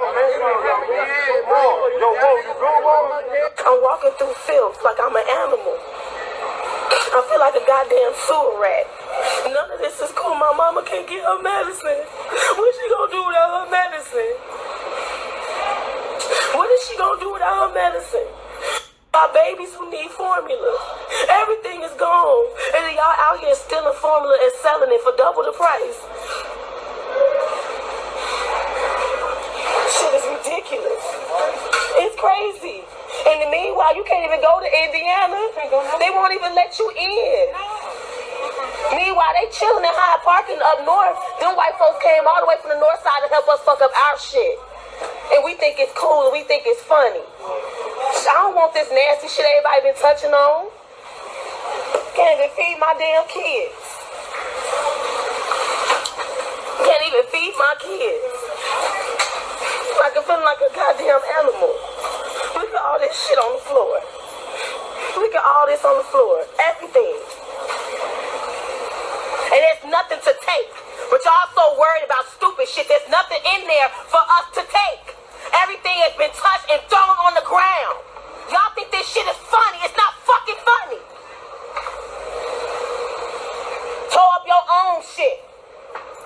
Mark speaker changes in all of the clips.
Speaker 1: I'm walking through filth like I'm an animal. I feel like a goddamn sewer rat. None of this is cool. My mama can't get her medicine. What she gonna do without her medicine? What is she gonna do without her medicine? Our babies who need formula. Everything is gone. And then y'all out here stealing formula and selling it for double the price. Shit is ridiculous. It's crazy. And in the meanwhile, you can't even go to Indiana. They won't even let you in. Meanwhile, they chilling in Hyde Park and up north. Them white folks came all the way from the north side to help us fuck up our shit. And we think it's cool and we think it's funny. I don't want this nasty shit everybody been touching on. Can't even feed my damn kids. Can't even feed my kids. Like I'm feeling like a goddamn animal. Look at all this shit on the floor. Look at all this on the floor. Everything. And there's nothing to take. But y'all so worried about stupid shit. There's nothing in there for us to take. Everything has been touched and thrown on the ground. Y'all think this shit is funny. It's not fucking funny. Tore up your own shit.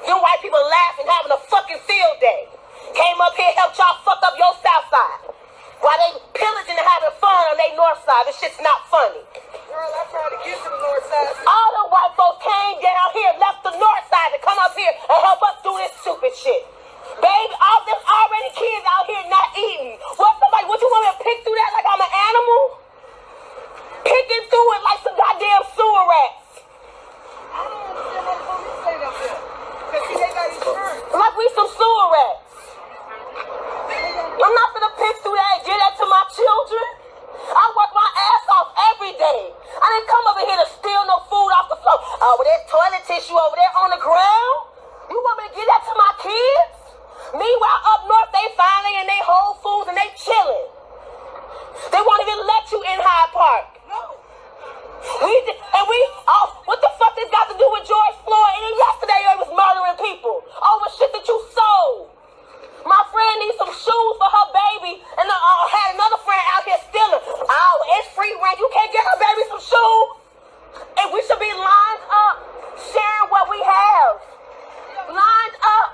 Speaker 1: Them white people laughing, having a fucking field day. Came up here, helped y'all fuck up your south side. While they pillaging and having fun on their north side. This shit's not funny.
Speaker 2: Girl, I tried to get to the north side.
Speaker 1: All the white folks came down here, left the north side to come up here and help us do this stupid shit. Baby, all them already kids out here not eating. What you want me to pick through that like I'm an animal? Picking through it like some goddamn sewer rats.
Speaker 2: I don't understand why the police stayed up there. Because see, they got insurance.
Speaker 1: Like we some sewer rats. I'm not gonna pick through that and give that to my children. I work my ass off every day. I didn't come over here to steal no food off the floor. Oh, but there's toilet tissue over there on the ground. You want me to give that to my kids? Meanwhile, up north, they finally in they Whole Foods and they chilling. They won't even let you in Hyde Park.
Speaker 2: No.
Speaker 1: What the fuck this got to do with George Floyd? And then yesterday they was murdering people over shit that you sold. My friend needs some shoes for her baby, and had another friend out here stealing. Oh, it's free rent. You can't get her baby some shoes. And we should be lined up, sharing what we have. Lined up,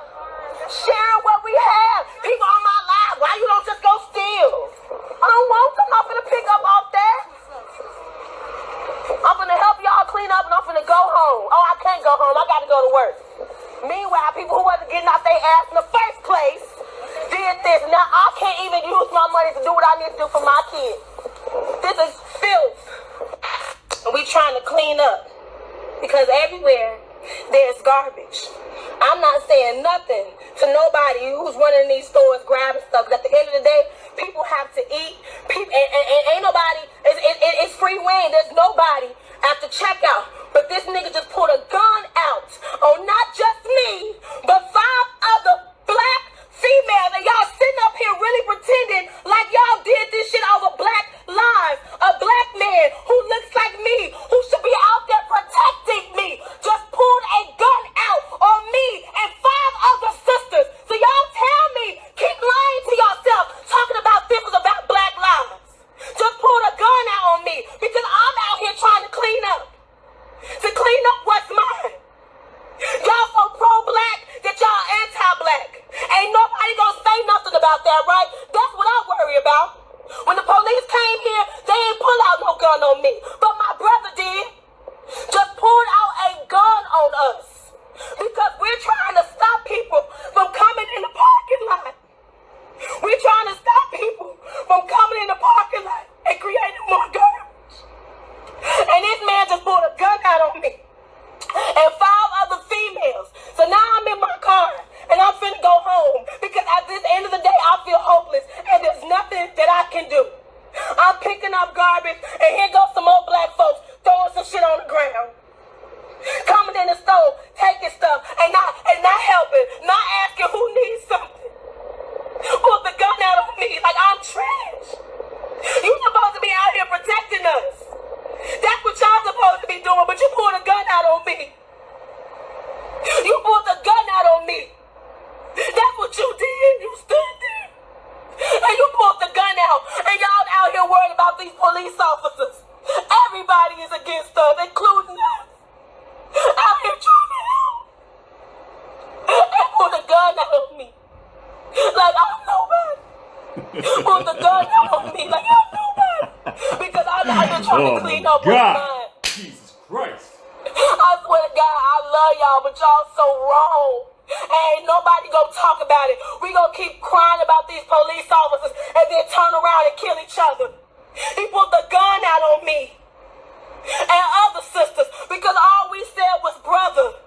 Speaker 1: sharing what we have. People on my live, why you don't just go steal? I don't want them. I'm finna pick up off that. I'm finna help y'all clean up, and I'm finna go home. Oh, I can't go home. I gotta go to work. Meanwhile, people who wasn't getting out their ass in the first place did this. Now I can't even use my money to do what I need to do for my kids. This is filth. And we trying to clean up because everywhere there's garbage. I'm not saying nothing to nobody who's running these stores grabbing stuff. At the end of the day, people have to eat. People and ain't nobody. It's free reign. There's nobody at the checkout. But this nigga just pulled a gun out on not just me, but 5 other black females. And y'all sitting up here really pretending like y'all did this shit over black lives. A black man who looks like me, who should be out there protecting me, just pulled a gun out on me and 5 other sisters. So y'all tell me, keep lying to yourself, talking about this was about black lives. Just pulled a gun out on me because I'm out here trying to clean up. To clean up what's mine. Y'all so pro-black that y'all anti-black. Ain't nobody gonna say nothing about that, right? That's what I worry about. When the police came here, they ain't pull out no gun on me. But my brother did. Just pulled out a gun on us. Because we're trying to stop people from coming in the parking lot. We're trying to stop people from coming in the parking lot and creating more garbage. And this man just pulled a gun out on me. And 5 other females. So now I'm in my car. And I'm finna go home. Because at this end of the day, I feel hopeless. And there's nothing that I can do. I'm picking up garbage. And here goes some more black folks throwing some shit on the ground. Coming in the store, taking stuff. And not helping. Not asking who needs something. Pulled the gun out on me like I'm trash. You supposed to be out here protecting us. That's what y'all supposed to be doing, but you pulled a gun out on me. You pulled the gun out on me. That's what you did. You stood there. police officers. Everybody is against us, including us. Out here trying to help. They pulled a gun out on me. Like I'm nobody. Pulled the gun out on me like I'm nobody. Because I'm out here trying to clean up what's mine.
Speaker 3: Jesus Christ.
Speaker 1: I swear to God, I love y'all, but y'all so wrong. Ain't nobody gonna talk about it. We gonna keep crying about these police officers and then turn around and kill each other. He pulled the gun out on me and other sisters because all we said was brother.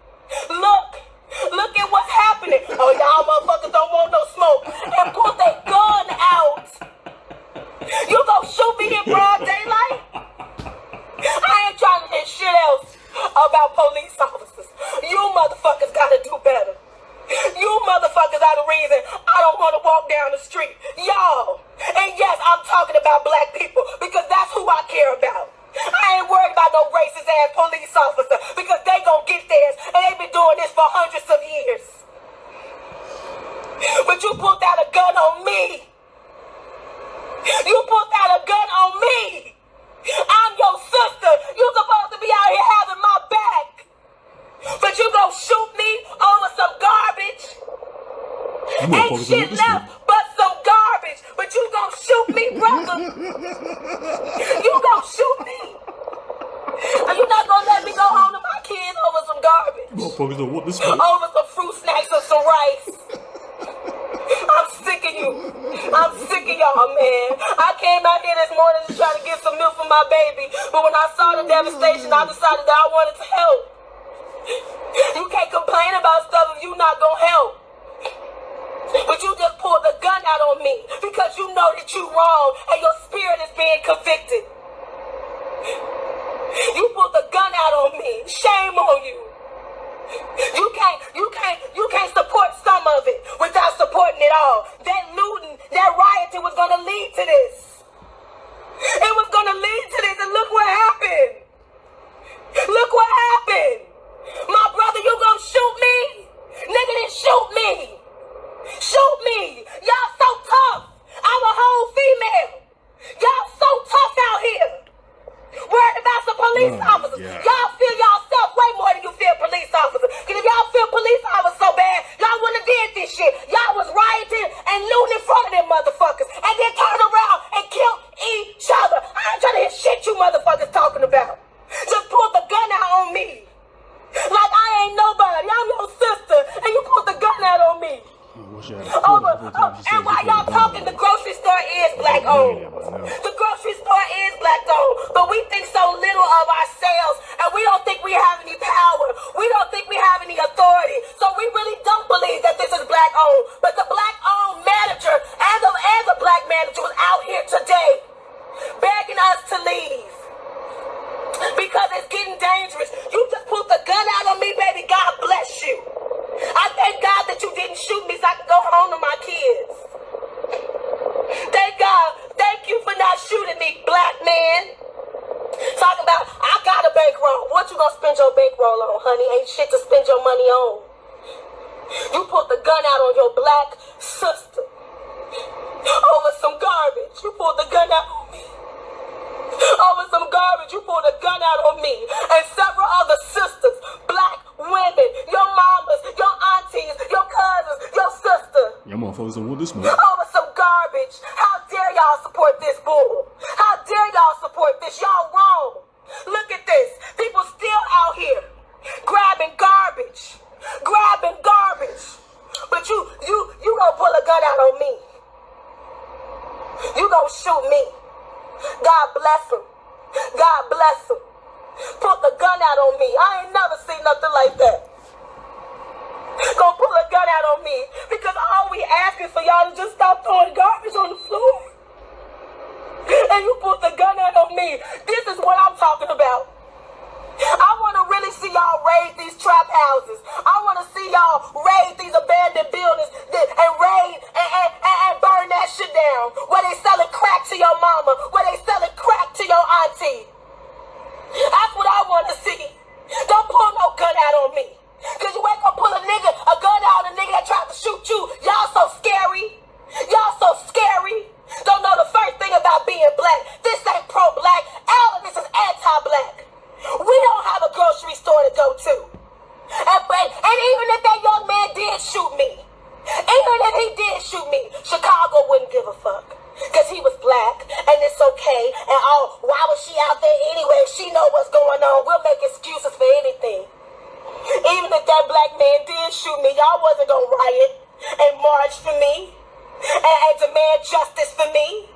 Speaker 1: Look at what's happening. Oh, y'all motherfuckers don't want no smoke. And pulled that gun out. You gonna shoot me in broad daylight? I ain't trying to hear shit else about police officers. You motherfuckers gotta do better. You motherfuckers are the reason I don't want to walk down the street. Y'all. And yes, I'm talking about black people because that's who I care about. I ain't worried about no racist ass police officer because they gonna get theirs and they been doing this for hundreds of years. But you pulled out a gun on me. You pulled out a gun on me. I'm your sister. You supposed to be out here having my back. But you gonna shoot me over some garbage? Ain't shit left but some garbage. But you gonna shoot me, brother? You gonna shoot me? Are you not gonna let me go home to my kids over some garbage?
Speaker 3: Motherfuckers don't want this smoke.
Speaker 1: Over some fruit snacks and some rice. I'm sick of you. I'm sick of y'all, man. I came out here this morning to try to get some milk for my baby. But when I saw the devastation, I decided that I wanted to help. You can't complain about stuff if you not gonna help. But you just pulled the gun out on me because you know that you wrong and your spirit is being convicted. You pulled the gun out on me. Shame on you. You can't support some of it without supporting it all. That looting, that rioting was gonna lead to this. It was gonna lead to this, and look what happened. Look what happened. My brother, you gonna shoot me? Nigga, then shoot me. Shoot me. Y'all so tough. I'm a whole female. Y'all so tough out here. Worried about some police officers.
Speaker 3: Yeah.
Speaker 1: Y'all feel yourself way more than you feel police officers. Because if y'all feel police officers so bad, y'all wouldn't have did this shit. Y'all was rioting and looting in front of them motherfuckers. And then turned around and killed each other. I ain't trying to hear shit you motherfuckers talking about. Just pulled the gun out on me. Like I ain't nobody. I'm your sister. And you pulled the gun out on me. And while y'all talking, the grocery store is black owned. The grocery store is black owned. But we think so little of ourselves. And we don't think we have any power. We don't think we have any authority. So we really don't believe that this is black owned. But the black owned manager and the black manager was out here today begging us to leave. Because it's getting dangerous. You just put the gun out on me, baby. God bless you. I thank God that you didn't shoot me so I could go home to my kids. Thank God. Thank you for not shooting me, black man. Talking about, I got a bankroll. What you gonna spend your bankroll on, honey? Ain't shit to spend your money on. You put the gun out on your black sister over some garbage. You pulled the gun out on me. Over some garbage, you pulled a gun out on me and several other sisters, black women, your mamas, your aunties, your cousins, your sister.
Speaker 3: Y'all motherfuckers don't want this smoke.
Speaker 1: Over some garbage. How dare y'all support this bull? How dare y'all support this? Y'all wrong. Look at this. People still out here grabbing garbage. Grabbing garbage. But you gonna pull a gun out on me. You gonna shoot me. God bless him. God bless him. Put the gun out on me. I ain't never seen nothing like that. Gonna pull a gun out on me because all we asking for y'all to just stop throwing garbage on the floor. And you put the gun out on me. This is what I'm talking about. I want to really see y'all raid these trap houses. I want to see y'all raid these abandoned buildings and raid and burn that shit down. Where they selling crack to your mama. Where they selling crack to your auntie. That's what I want to see. Don't pull no gun out on me. Because you ain't going to pull a gun out on a nigga that tried to shoot you. Y'all so scary. Y'all so scary. Don't know the first thing about being black. This ain't pro-black. and demand justice for me.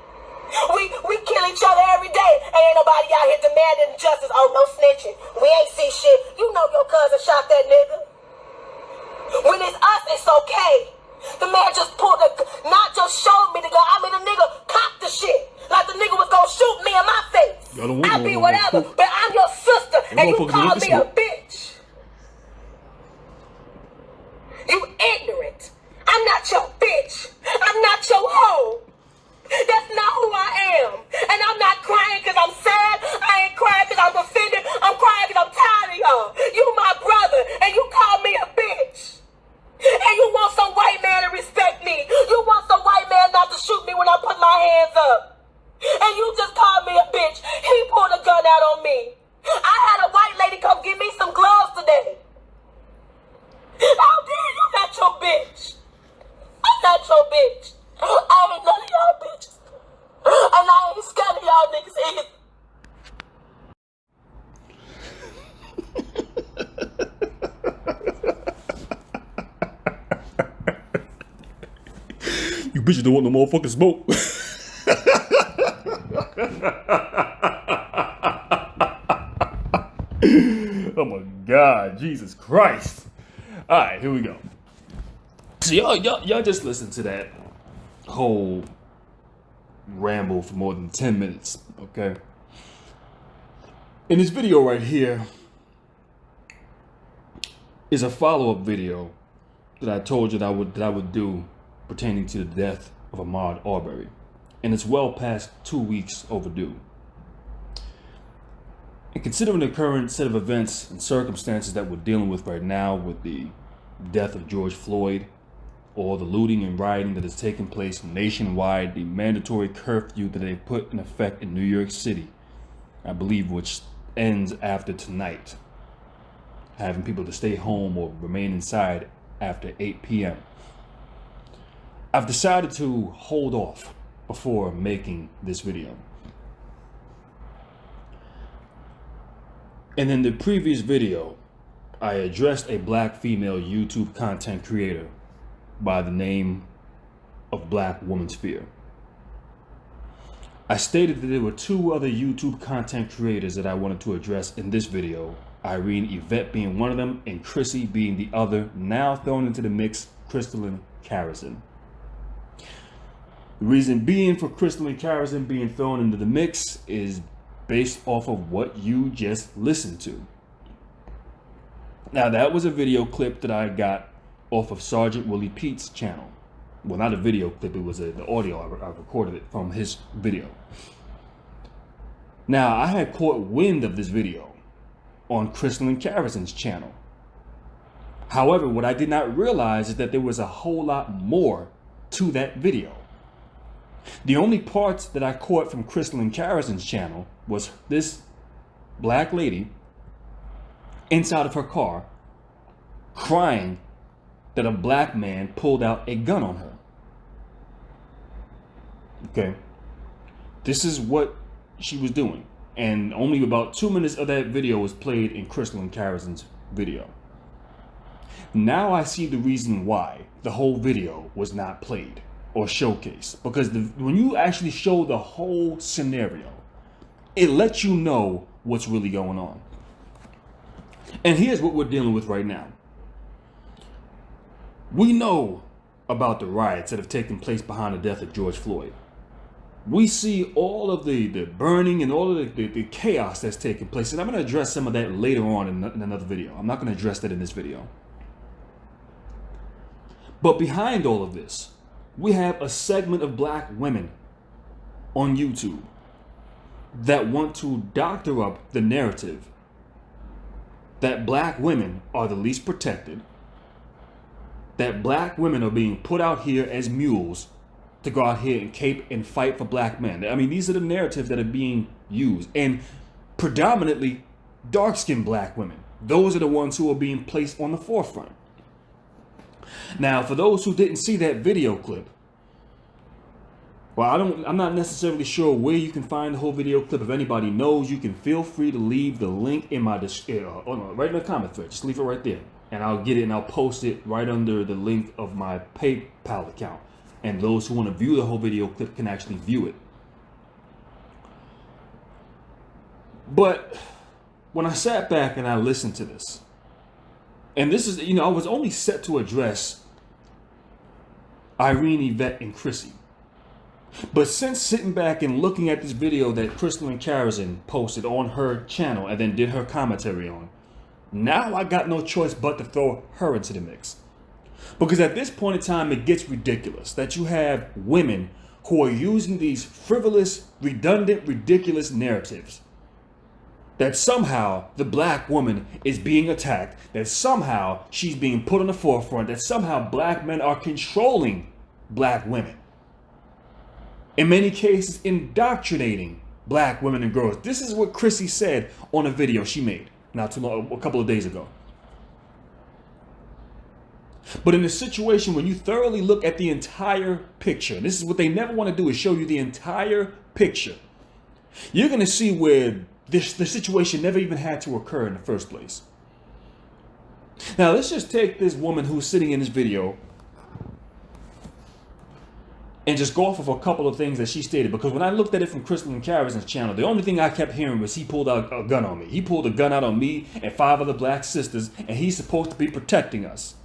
Speaker 1: We kill each other every day, and ain't nobody out here demanding justice. Oh, no snitching. We ain't see shit. You know your cousin shot that nigga. When it's us, it's okay. The man just pulled not just showed me the gun. I mean, the nigga cocked the shit. Like the nigga was gonna shoot me in my face. I be whatever, but I'm your sister, and you call me a bitch. You ignorant. I'm not your bitch. I'm not your hoe. That's not who I am. And I'm not crying because I'm sad. I ain't crying because I'm offended. I'm crying because I'm tired of y'all. You my brother, and you call me a bitch. And you want some white man to respect me. You want some white man not to shoot me when I put my hands up. And you just called me a bitch. He pulled a gun out on me. I had a white lady come give me some gloves today. How dare you not your bitch? I'm not your bitch. I ain't none of y'all bitches. And I ain't scared of y'all niggas either.
Speaker 3: You bitches don't want no motherfucking smoke. Oh my God, Jesus Christ. Alright, here we go. So y'all just listen to that whole ramble for more than 10 minutes, okay? In this video right here is a follow-up video that I told you that I would do pertaining to the death of Ahmaud Arbery, and it's well past 2 weeks overdue. And considering the current set of events and circumstances that we're dealing with right now, with the death of George Floyd, or the looting and rioting that is taking place nationwide, the mandatory curfew that they put in effect in New York City, I believe, which ends after tonight, having people to stay home or remain inside after 8 p.m. I've decided to hold off before making this video. And in the previous video, I addressed a black female YouTube content creator by the name of Black Woman's Fear. I stated that there were two other YouTube content creators that I wanted to address in this video, Irene Yvette being one of them and Chrissy being the other, now thrown into the mix, Crystalline Carrison. The reason being for Crystalline Carrison being thrown into the mix is based off of what you just listened to. Now, that was a video clip that I got off of Sergeant Willie Pete's channel. Well, not a video clip, it was the audio. I recorded it from his video. Now, I had caught wind of this video on Crystalline Carrison's channel. However, what I did not realize is that there was a whole lot more to that video. The only parts that I caught from Crystalline Carrison's channel was this black lady inside of her car crying that a black man pulled out a gun on her. Okay, this is what she was doing, and only about 2 minutes of that video was played in Crystalline Carrison's video. Now I see the reason why the whole video was not played or showcased, because when you actually show the whole scenario, it lets you know what's really going on. And here's what we're dealing with right now. We know about the riots that have taken place behind the death of George Floyd. We see all of the burning and all of the chaos that's taking place. And I'm going to address some of that later on in another video. I'm not going to address that in this video. But behind all of this, we have a segment of black women on YouTube that want to doctor up the narrative that black women are the least protected, that black women are being put out here as mules to go out here and cape and fight for black men. I mean, these are the narratives that are being used, and predominantly dark-skinned black women. Those are the ones who are being placed on the forefront. Now, for those who didn't see that video clip, well, I'm not necessarily sure where you can find the whole video clip. If anybody knows, you can feel free to leave the link in my right in the comment thread. Just leave it right there, and I'll get it and I'll post it right under the link of my PayPal account. and those who want to view the whole video clip can actually view it. But when I sat back and I listened to this, and this is, I was only set to address Irene, Yvette, and Chrissy. But since sitting back and looking at this video that Crystalline Karazin posted on her channel and then did her commentary on, now I got no choice but to throw her into the mix. Because at this point in time, it gets ridiculous that you have women who are using these frivolous, redundant, ridiculous narratives. That somehow the black woman is being attacked, that somehow she's being put on the forefront, that somehow black men are controlling black women. In many cases, indoctrinating black women and girls. This is what Chrissy said on a video she made not too long, a couple of days ago. But in a situation when you thoroughly look at the entire picture, this is what they never want to do, is show you the entire picture. You're going to see where the situation never even had to occur in the first place. Now, let's just take this woman who's sitting in this video and just go off of a couple of things that she stated. Because when I looked at it from Crystalline Karazin's channel, the only thing I kept hearing was he pulled out a gun on me. He pulled a gun out on me and 5 other black sisters, and he's supposed to be protecting us.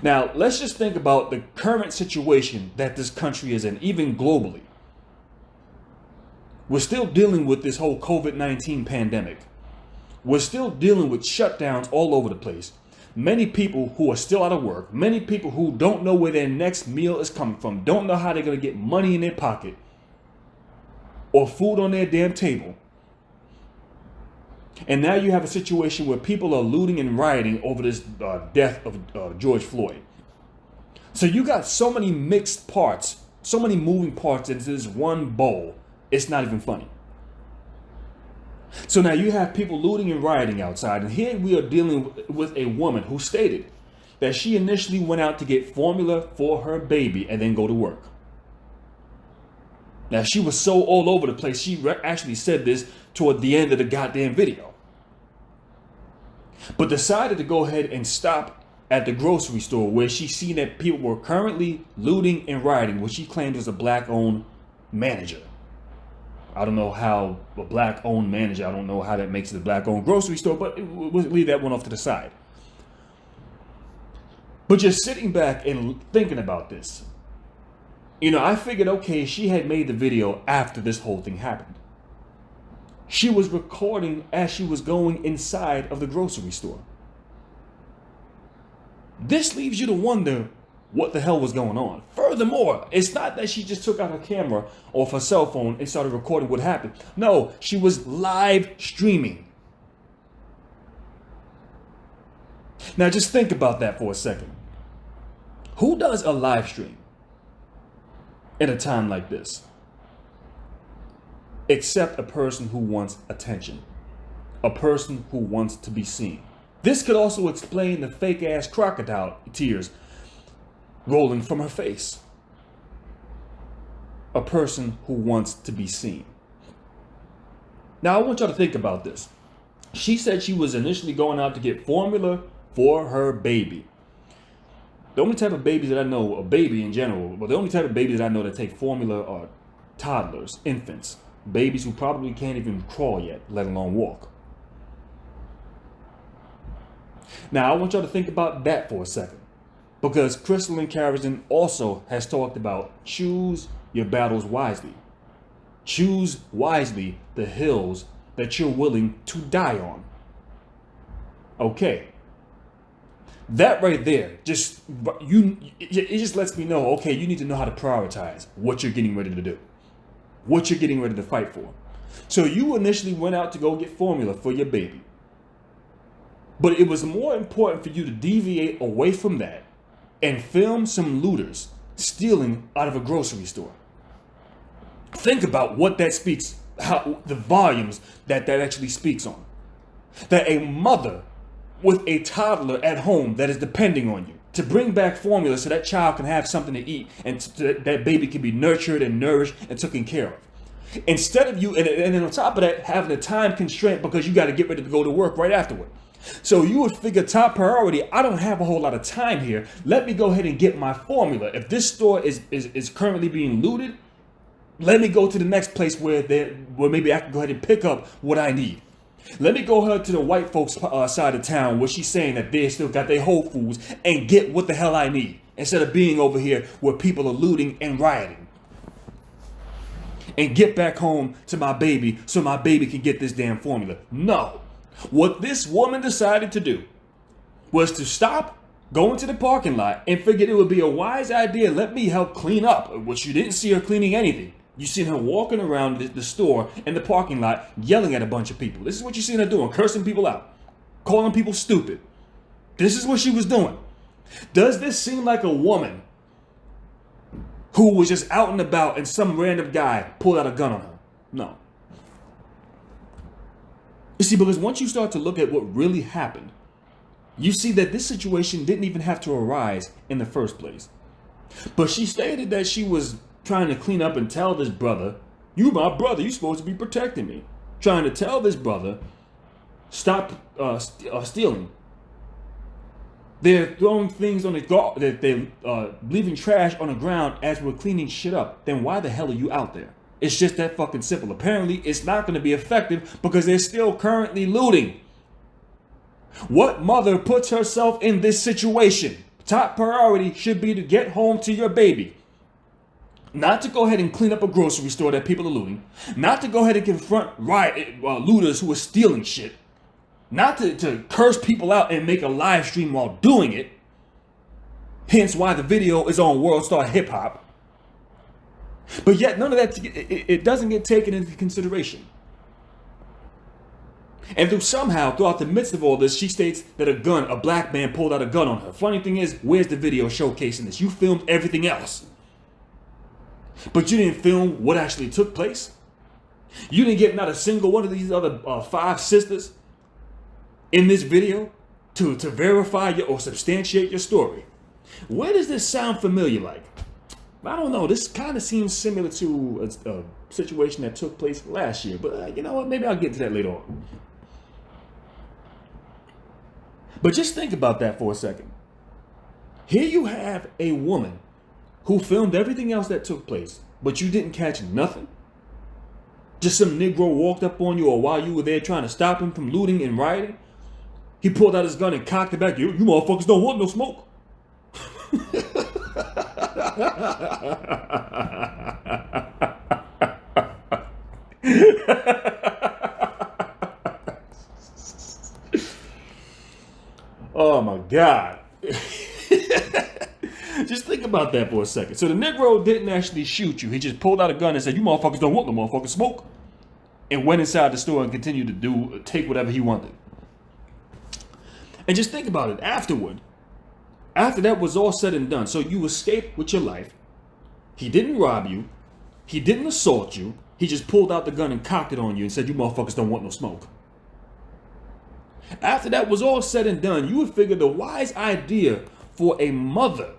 Speaker 3: Now, let's just think about the current situation that this country is in, even globally. We're still dealing with this whole COVID-19 pandemic. We're still dealing with shutdowns all over the place. Many people who are still out of work, many people who don't know where their next meal is coming from, don't know how they're going to get money in their pocket or food on their damn table. And now you have a situation where people are looting and rioting over this death of George Floyd. So you got so many mixed parts, so many moving parts into this one bowl. It's not even funny. So now you have people looting and rioting outside. And here we are dealing with a woman who stated that she initially went out to get formula for her baby and then go to work. Now, she was so all over the place, she actually said this toward the end of the goddamn video. But decided to go ahead and stop at the grocery store where she seen that people were currently looting and rioting, what she claimed was a black-owned manager. I don't know how a black-owned manager, I don't know how that makes it a black-owned grocery store, but we'll leave that one off to the side. But just sitting back and thinking about this, I figured, okay, she had made the video after this whole thing happened. She was recording as she was going inside of the grocery store. This leaves you to wonder what the hell was going on. Furthermore, it's not that she just took out her camera off her cell phone and started recording what happened. No, she was live streaming. Now just think about that for a second. Who does a live stream in a time like this? Except a person who wants attention. A person who wants to be seen. This could also explain the fake ass crocodile tears rolling from her face. A person who wants to be seen. Now I want y'all to think about this. She said she was initially going out to get formula for her baby. The only type of babies that I know, a baby in general, but the only type of babies that I know that take formula are toddlers, infants, babies who probably can't even crawl yet, let alone walk. Now I want y'all to think about that for a second. Because Crystalline Karazin also has talked about choose your battles wisely. Choose wisely the hills that you're willing to die on. Okay. That right there, it just lets me know, okay, you need to know how to prioritize what you're getting ready to do. What you're getting ready to fight for. So you initially went out to go get formula for your baby. But it was more important for you to deviate away from that and film some looters stealing out of a grocery store. Think about what that speaks, how the volumes that actually speaks on. That a mother with a toddler at home that is depending on you to bring back formula so that child can have something to eat and that baby can be nurtured and nourished and taken care of. Instead of you, and then on top of that, having a time constraint because you got to get ready to go to work right afterward. So you would figure top priority, I don't have a whole lot of time here. Let me go ahead and get my formula. If this store is currently being looted, let me go to the next place where maybe I can go ahead and pick up what I need. Let me go ahead to the white folks side of town where she's saying that they still got their Whole Foods and get what the hell I need. Instead of being over here where people are looting and rioting. And get back home to my baby so my baby can get this damn formula. No. What this woman decided to do was to stop going to the parking lot and figured it would be a wise idea. Let me help clean up, which you didn't see her cleaning anything. You seen her walking around the store and the parking lot yelling at a bunch of people. This is what you seen her doing, cursing people out, calling people stupid. This is what she was doing. Does this seem like a woman who was just out and about and some random guy pulled out a gun on her? No. You see, because once you start to look at what really happened, you see that this situation didn't even have to arise in the first place. But she stated that she was trying to clean up and tell this brother, you my brother, you're supposed to be protecting me. Trying to tell this brother, stop stealing. They're throwing things on the they're leaving trash on the ground as we're cleaning shit up. Then why the hell are you out there? It's just that fucking simple. Apparently, it's not going to be effective because they're still currently looting. What mother puts herself in this situation? Top priority should be to get home to your baby. Not to go ahead and clean up a grocery store that people are looting. Not to go ahead and confront looters who are stealing shit. Not to curse people out and make a live stream while doing it. Hence why the video is on World Star Hip Hop. But yet none of that, it doesn't get taken into consideration. And throughout the midst of all this, she states that a black man pulled out a gun on her. Funny thing is, where's the video showcasing this? You filmed everything else. But you didn't film what actually took place. You didn't get not a single one of these other 5 sisters in this video to verify or substantiate your story. Where does this sound familiar like? I don't know. This kind of seems similar to a situation that took place last year. But you know what? Maybe I'll get to that later on. But just think about that for a second. Here you have a woman who filmed everything else that took place, but you didn't catch nothing. Just some Negro walked up on you, or while you were there trying to stop him from looting and rioting, he pulled out his gun and cocked it back. You motherfuckers don't want no smoke. Oh my God. Just think about that for a second. So the Negro didn't actually shoot you. He just pulled out a gun and said, you motherfuckers don't want no motherfucking smoke. And went inside the store and continued to take whatever he wanted. And just think about it afterward. After that was all said and done, so you escaped with your life. He didn't rob you. He didn't assault you. He just pulled out the gun and cocked it on you and said, you motherfuckers don't want no smoke. After that was all said and done, you would figure the wise idea for a mother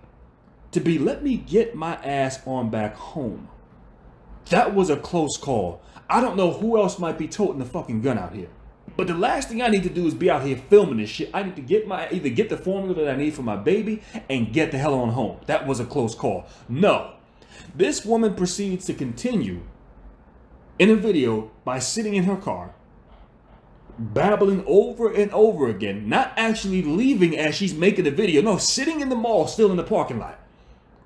Speaker 3: to be, let me get my ass on back home. That was a close call. I don't know who else might be toting the fucking gun out here. But the last thing I need to do is be out here filming this shit. I need to either get the formula that I need for my baby and get the hell on home. That was a close call. No. This woman proceeds to continue in a video by sitting in her car, babbling over and over again, not actually leaving as she's making the video. No, sitting in the mall, still in the parking lot,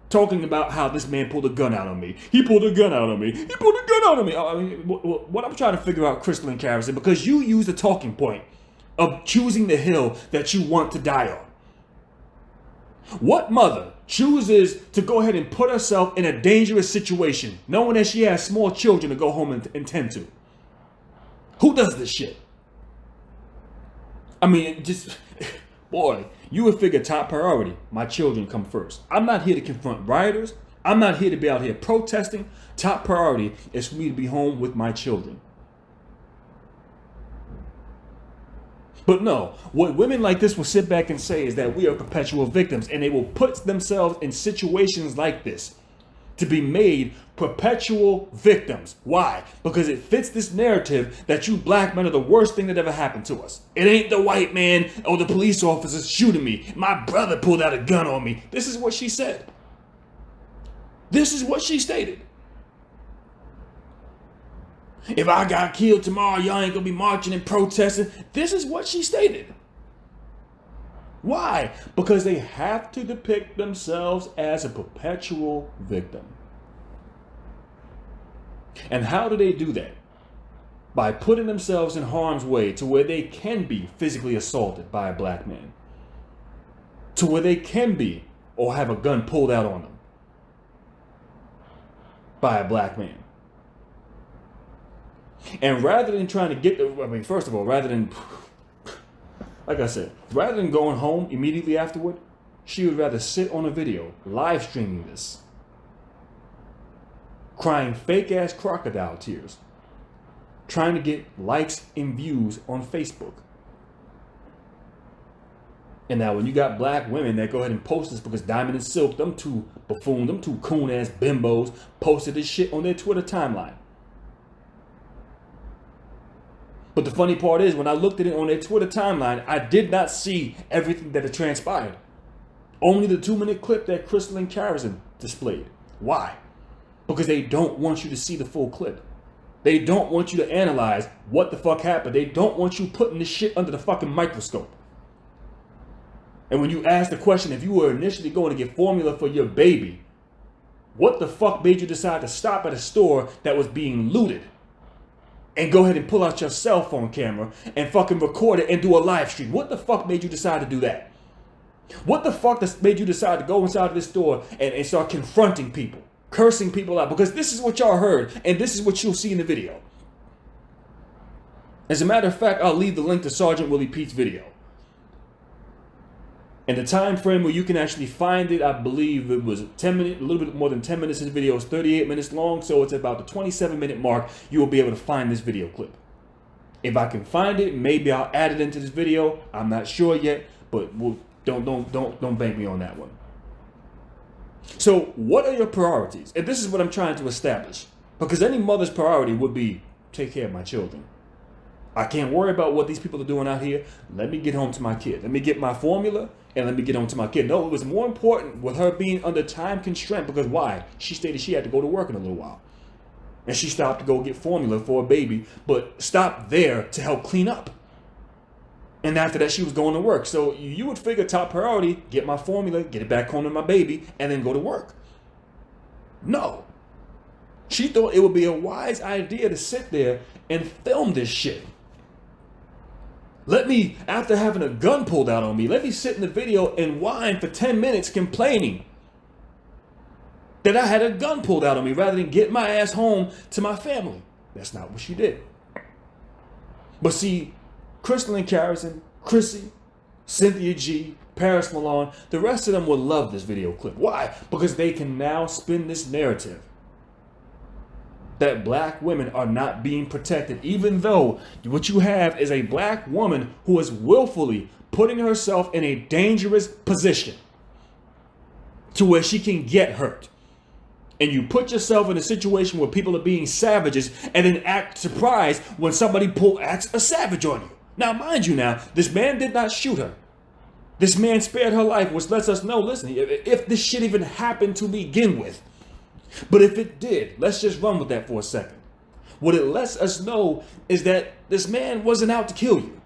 Speaker 3: talking about how this man pulled a gun out on me. He pulled a gun out on me. He pulled a gun out on me. I mean, what I'm trying to figure out, Crystal and Carison, because you use the talking point of choosing the hill that you want to die on. What mother chooses to go ahead and put herself in a dangerous situation, knowing that she has small children to go home and tend to? Who does this shit? I mean, boy, you would figure top priority, my children come first. I'm not here to confront rioters. I'm not here to be out here protesting. Top priority is for me to be home with my children. But no, what women like this will sit back and say is that we are perpetual victims, and they will put themselves in situations like this to be made perpetual victims. Why? Because it fits this narrative that you black men are the worst thing that ever happened to us. It ain't the white man or the police officers shooting me. My brother pulled out a gun on me. This is what she said. This is what she stated. If I got killed tomorrow, y'all ain't gonna be marching and protesting. This is what she stated. Why? Because they have to depict themselves as a perpetual victim. And how do they do that? By putting themselves in harm's way to where they can be physically assaulted by a black man. To where they can be or have a gun pulled out on them by a black man. And rather than trying to get first of all, rather than going home immediately afterward, she would rather sit on a video, live streaming this, crying fake ass crocodile tears, trying to get likes and views on Facebook. And now when you got black women that go ahead and post this because Diamond and Silk, them two buffoons, them two coon ass bimbos, posted this shit on their Twitter timeline. But the funny part is, when I looked at it on their Twitter timeline, I did not see everything that had transpired. Only the 2-minute clip that Crystal and Karazin displayed. Why? Because they don't want you to see the full clip. They don't want you to analyze what the fuck happened. They don't want you putting this shit under the fucking microscope. And when you ask the question, if you were initially going to get formula for your baby, what the fuck made you decide to stop at a store that was being looted and go ahead and pull out your cell phone camera and fucking record it and do a live stream? What the fuck made you decide to do that? What the fuck made you decide to go inside of this store and start confronting people, cursing people out? Because this is what y'all heard, and this is what you'll see in the video. As a matter of fact, I'll leave the link to Sergeant Willie Pete's video. And the time frame where you can actually find it, I believe it was 10 minutes, a little bit more than 10 minutes. This video is 38 minutes long, so it's about the 27-minute mark. You will be able to find this video clip. If I can find it, maybe I'll add it into this video. I'm not sure yet, but don't bank me on that one. So what are your priorities? And this is what I'm trying to establish. Because any mother's priority would be take care of my children. I can't worry about what these people are doing out here. Let me get home to my kid. Let me get my formula and let me get home to my kid. No, it was more important with her being under time constraint, because why? She stated she had to go to work in a little while. And she stopped to go get formula for a baby, but stopped there to help clean up. And after that, she was going to work. So you would figure top priority, get my formula, get it back home to my baby, and then go to work. No. She thought it would be a wise idea to sit there and film this shit. Let me, after having a gun pulled out on me, let me sit in the video and whine for 10 minutes complaining that I had a gun pulled out on me rather than get my ass home to my family. That's not what she did. But see, Crystal and Karazin, Chrissy, Cynthia G, Paris Milan, the rest of them will love this video clip. Why? Because they can now spin this narrative that black women are not being protected, even though what you have is a black woman who is willfully putting herself in a dangerous position to where she can get hurt. And you put yourself in a situation where people are being savages and then act surprised when somebody acts a savage on you. Now, mind you now, this man did not shoot her. This man spared her life, which lets us know, listen, if this shit even happened to begin with, but if it did, let's just run with that for a second. What it lets us know is that this man wasn't out to kill you.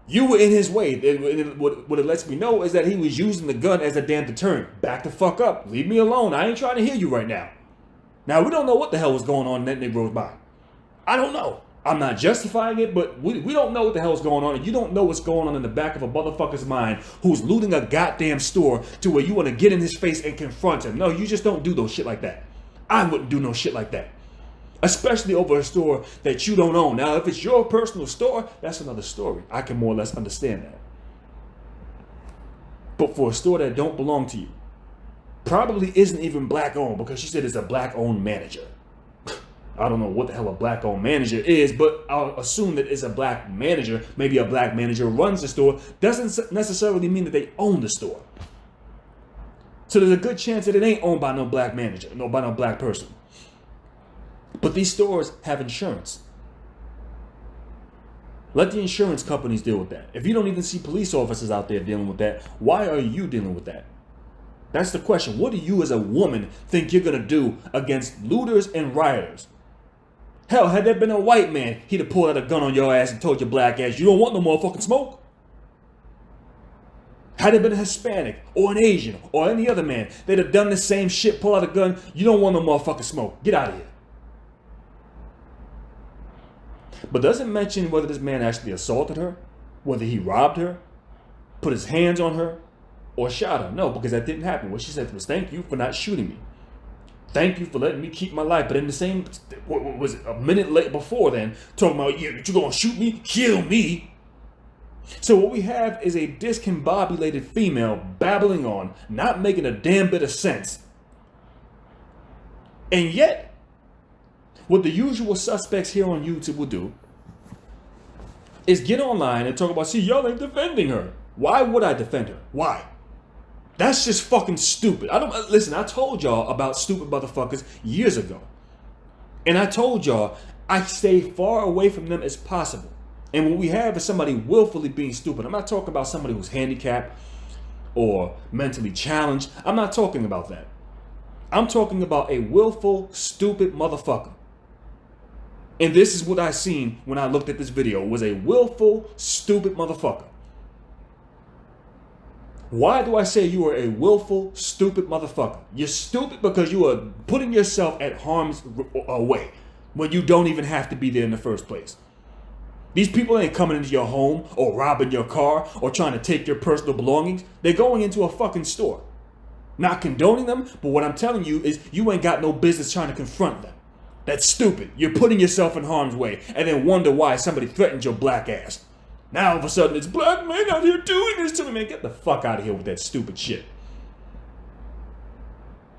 Speaker 3: You were in his way. What it lets me know is that he was using the gun as a damn deterrent. Back the fuck up. Leave me alone. I ain't trying to hear you right now. Now, we don't know what the hell was going on in that Negro's body. I don't know. I'm not justifying it, but we don't know what the hell is going on. And you don't know what's going on in the back of a motherfucker's mind who's looting a goddamn store to where you want to get in his face and confront him. No, you just don't do those shit like that. I wouldn't do no shit like that. Especially over a store that you don't own. Now, if it's your personal store, that's another story. I can more or less understand that. But for a store that don't belong to you, probably isn't even black owned, because she said it's a black owned manager. I don't know what the hell a black owned manager is, but I'll assume that it's a black manager. Maybe a black manager runs the store. Doesn't necessarily mean that they own the store. So there's a good chance that it ain't owned by no black manager, no by no black person. But these stores have insurance. Let the insurance companies deal with that. If you don't even see police officers out there dealing with that, why are you dealing with that? That's the question. What do you as a woman think you're going to do against looters and rioters? Hell, had there been a white man, he'd have pulled out a gun on your ass and told your black ass, you don't want no motherfucking smoke. Had it been a Hispanic or an Asian or any other man, they'd have done the same shit, pull out a gun, you don't want no motherfucking smoke. Get out of here. But doesn't mention whether this man actually assaulted her, whether he robbed her, put his hands on her, or shot her. No, because that didn't happen. What she said was, thank you for not shooting me. Thank you for letting me keep my life. But in the same, what was it, a minute late before then, talking about, you gonna shoot me, kill me. So what we have is a discombobulated female babbling on, not making a damn bit of sense. And yet, what the usual suspects here on YouTube will do is get online and talk about, see, y'all ain't defending her. Why would I defend her? Why? That's just fucking stupid. Listen, I told y'all about stupid motherfuckers years ago. And I told y'all I stay far away from them as possible. And what we have is somebody willfully being stupid. I'm not talking about somebody who's handicapped or mentally challenged. I'm not talking about that. I'm talking about a willful, stupid motherfucker. And this is what I seen when I looked at this video, was a willful, stupid motherfucker. Why do I say you are a willful, stupid motherfucker? You're stupid because you are putting yourself at harm's way when you don't even have to be there in the first place. These people ain't coming into your home or robbing your car or trying to take your personal belongings. They're going into a fucking store. Not condoning them, but what I'm telling you is you ain't got no business trying to confront them. That's stupid. You're putting yourself in harm's way and then wonder why somebody threatened your black ass. Now all of a sudden it's black men out here doing this to me. Man, get the fuck out of here with that stupid shit.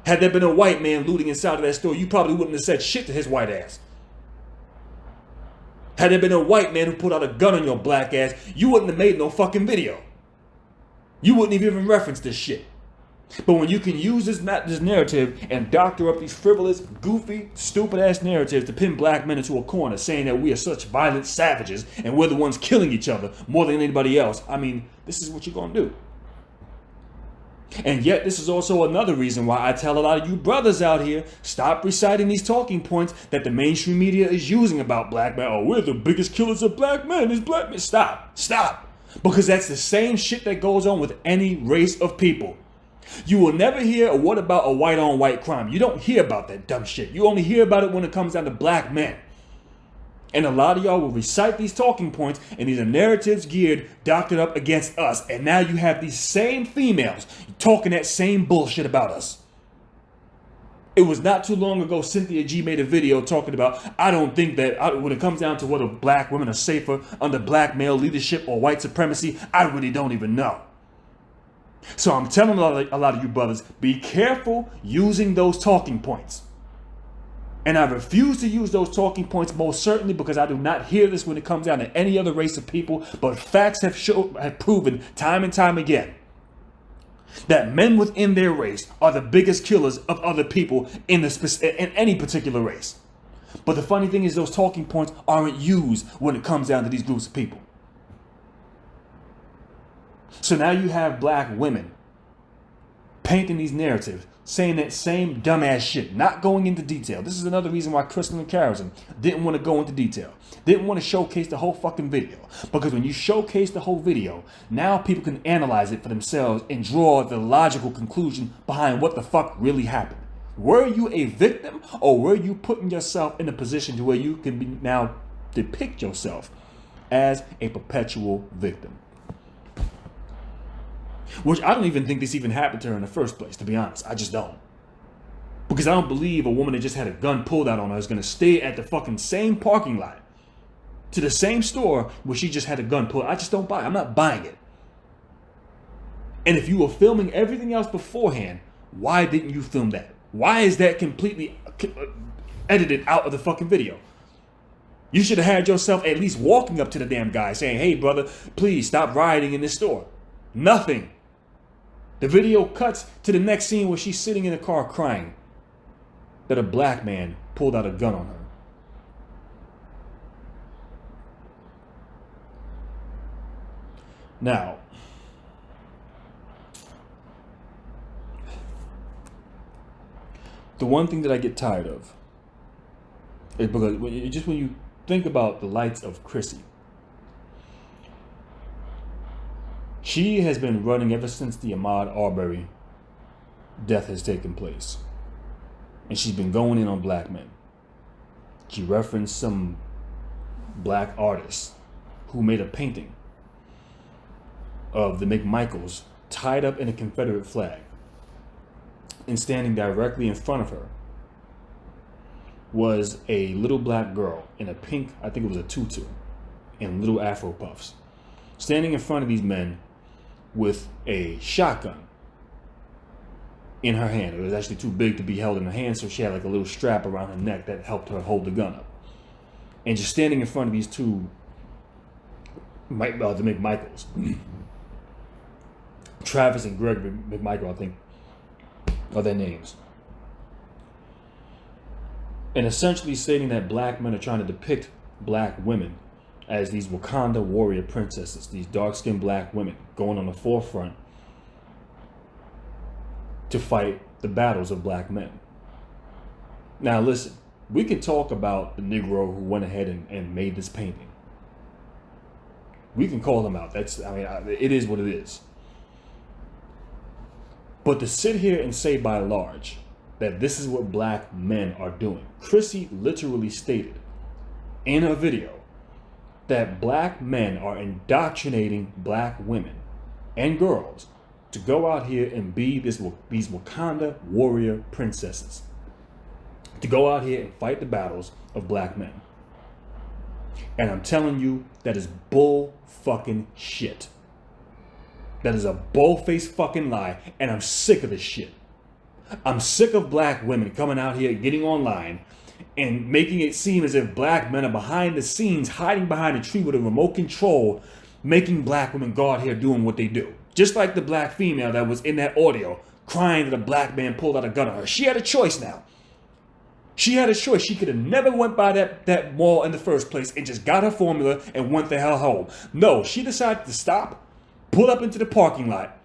Speaker 3: Had there been a white man looting inside of that store, you probably wouldn't have said shit to his white ass. Had there been a white man who put out a gun on your black ass, you wouldn't have made no fucking video. You wouldn't have even referenced this shit. But when you can use this narrative and doctor up these frivolous, goofy, stupid-ass narratives to pin black men into a corner, saying that we are such violent savages and we're the ones killing each other more than anybody else, I mean, this is what you're going to do. And yet, this is also another reason why I tell a lot of you brothers out here, stop reciting these talking points that the mainstream media is using about black men. Oh, we're the biggest killers of black men. It's black men. Stop. Because that's the same shit that goes on with any race of people. You will never hear, what about a white on white crime? You don't hear about that dumb shit. You only hear about it when it comes down to black men. And a lot of y'all will recite these talking points, and these are narratives geared, doctored up against us. And now you have these same females talking that same bullshit about us. It was not too long ago, Cynthia G made a video talking about, I don't think that when it comes down to whether black women are safer under black male leadership or white supremacy, I really don't even know. So I'm telling a lot of you brothers, be careful using those talking points. And I refuse to use those talking points most certainly because I do not hear this when it comes down to any other race of people. But facts have proven time and time again that men within their race are the biggest killers of other people in any particular race. But the funny thing is those talking points aren't used when it comes down to these groups of people. So now you have black women painting these narratives, saying that same dumbass shit, not going into detail. This is another reason why Crystal and Carolyn didn't want to go into detail. Didn't want to showcase the whole fucking video. Because when you showcase the whole video, now people can analyze it for themselves and draw the logical conclusion behind what the fuck really happened. Were you a victim, or were you putting yourself in a position to where you can now depict yourself as a perpetual victim? Which I don't even think this even happened to her in the first place, to be honest. I just don't. Because I don't believe a woman that just had a gun pulled out on her is going to stay at the fucking same parking lot to the same store where she just had a gun pulled. I just don't buy it. I'm not buying it. And if you were filming everything else beforehand, why didn't you film that? Why is that completely edited out of the fucking video? You should have had yourself at least walking up to the damn guy saying, hey brother, please stop rioting in this store. Nothing. The video cuts to the next scene where she's sitting in a car crying that a black man pulled out a gun on her. Now, the one thing that I get tired of is because when you think about the lights of Chrissy, she has been running ever since the Ahmaud Arbery death has taken place. And she's been going in on black men. She referenced some black artists who made a painting of the McMichaels tied up in a Confederate flag. And standing directly in front of her was a little black girl in a pink, I think it was a tutu, and little Afro puffs. Standing in front of these men with a shotgun in her hand. It was actually too big to be held in her hand, so she had like a little strap around her neck that helped her hold the gun up. And just standing in front of these two, the McMichaels, Travis and Greg McMichael, I think, are their names. And essentially stating that black men are trying to depict black women as these Wakanda warrior princesses, these dark-skinned black women going on the forefront to fight the battles of black men. Now listen, we can talk about the Negro who went ahead and made this painting. We can call them out. It is what it is. But to sit here and say by large that this is what black men are doing. Chrissy literally stated in her video that black men are indoctrinating black women and girls to go out here and be these Wakanda warrior princesses. To go out here and fight the battles of black men. And I'm telling you, that is bull fucking shit. That is a bull-faced fucking lie, and I'm sick of this shit. I'm sick of black women coming out here, getting online, and making it seem as if black men are behind the scenes, hiding behind a tree with a remote control, making black women go out here doing what they do. Just like the black female that was in that audio, crying that a black man pulled out a gun on her. She had a choice now. She had a choice. She could have never went by that mall in the first place and just got her formula and went the hell home. No, she decided to stop, pull up into the parking lot,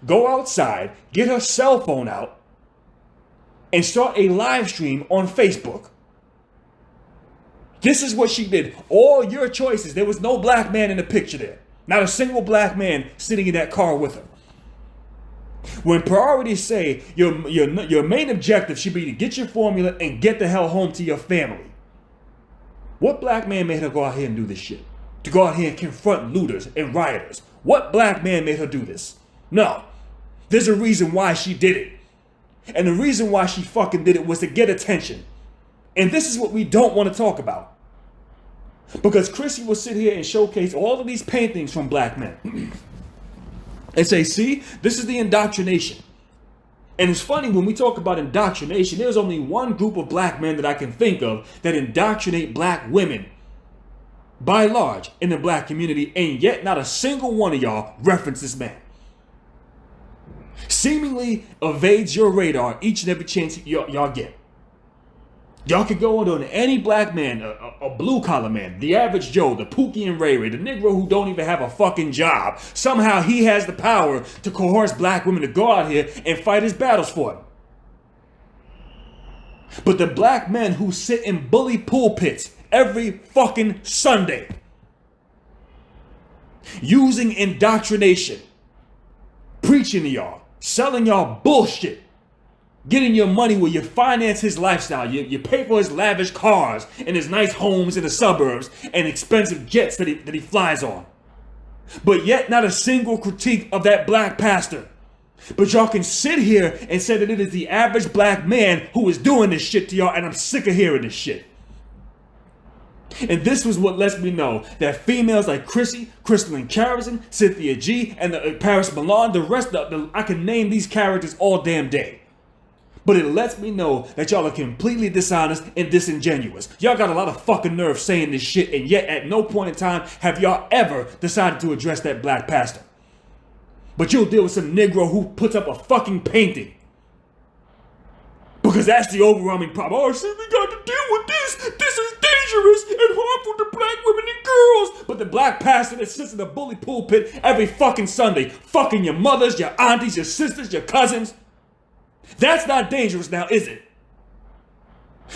Speaker 3: go outside, get her cell phone out, and start a live stream on Facebook. This is what she did. All your choices. There was no black man in the picture there. Not a single black man sitting in that car with her. When priorities say your main objective should be to get your formula and get the hell home to your family. What black man made her go out here and do this shit? To go out here and confront looters and rioters. What black man made her do this? No. There's a reason why she did it. And the reason why she fucking did it was to get attention. And this is what we don't want to talk about. Because Chrissy will sit here and showcase all of these paintings from black men. And say, see, this is the indoctrination. And it's funny when we talk about indoctrination, there's only one group of black men that I can think of that indoctrinate black women by large in the black community, and yet not a single one of y'all reference this man. Seemingly evades your radar each and every chance y'all get. Y'all could go on any black man, a blue-collar man, the average Joe, the Pookie and Ray Ray, the Negro who don't even have a fucking job. Somehow he has the power to coerce black women to go out here and fight his battles for him. But the black men who sit in bully pulpits every fucking Sunday, using indoctrination, preaching to y'all, selling y'all bullshit, getting your money where you finance his lifestyle. You pay for his lavish cars and his nice homes in the suburbs and expensive jets that he flies on. But yet not a single critique of that black pastor. But y'all can sit here and say that it is the average black man who is doing this shit to y'all, and I'm sick of hearing this shit. And this was what lets me know that females like Chrissy, Crystalline Carrison, Cynthia G, and Paris Milan, the rest of I can name these characters all damn day. But it lets me know that y'all are completely dishonest and disingenuous. Y'all got a lot of fucking nerve saying this shit, and yet at no point in time have y'all ever decided to address that black pastor. But you'll deal with some Negro who puts up a fucking painting. Because that's the overwhelming problem. Oh, see, we got to deal with this. This is dangerous and harmful to black women and girls. But the black pastor that sits in the bully pulpit every fucking Sunday, fucking your mothers, your aunties, your sisters, your cousins. That's not dangerous now, is it?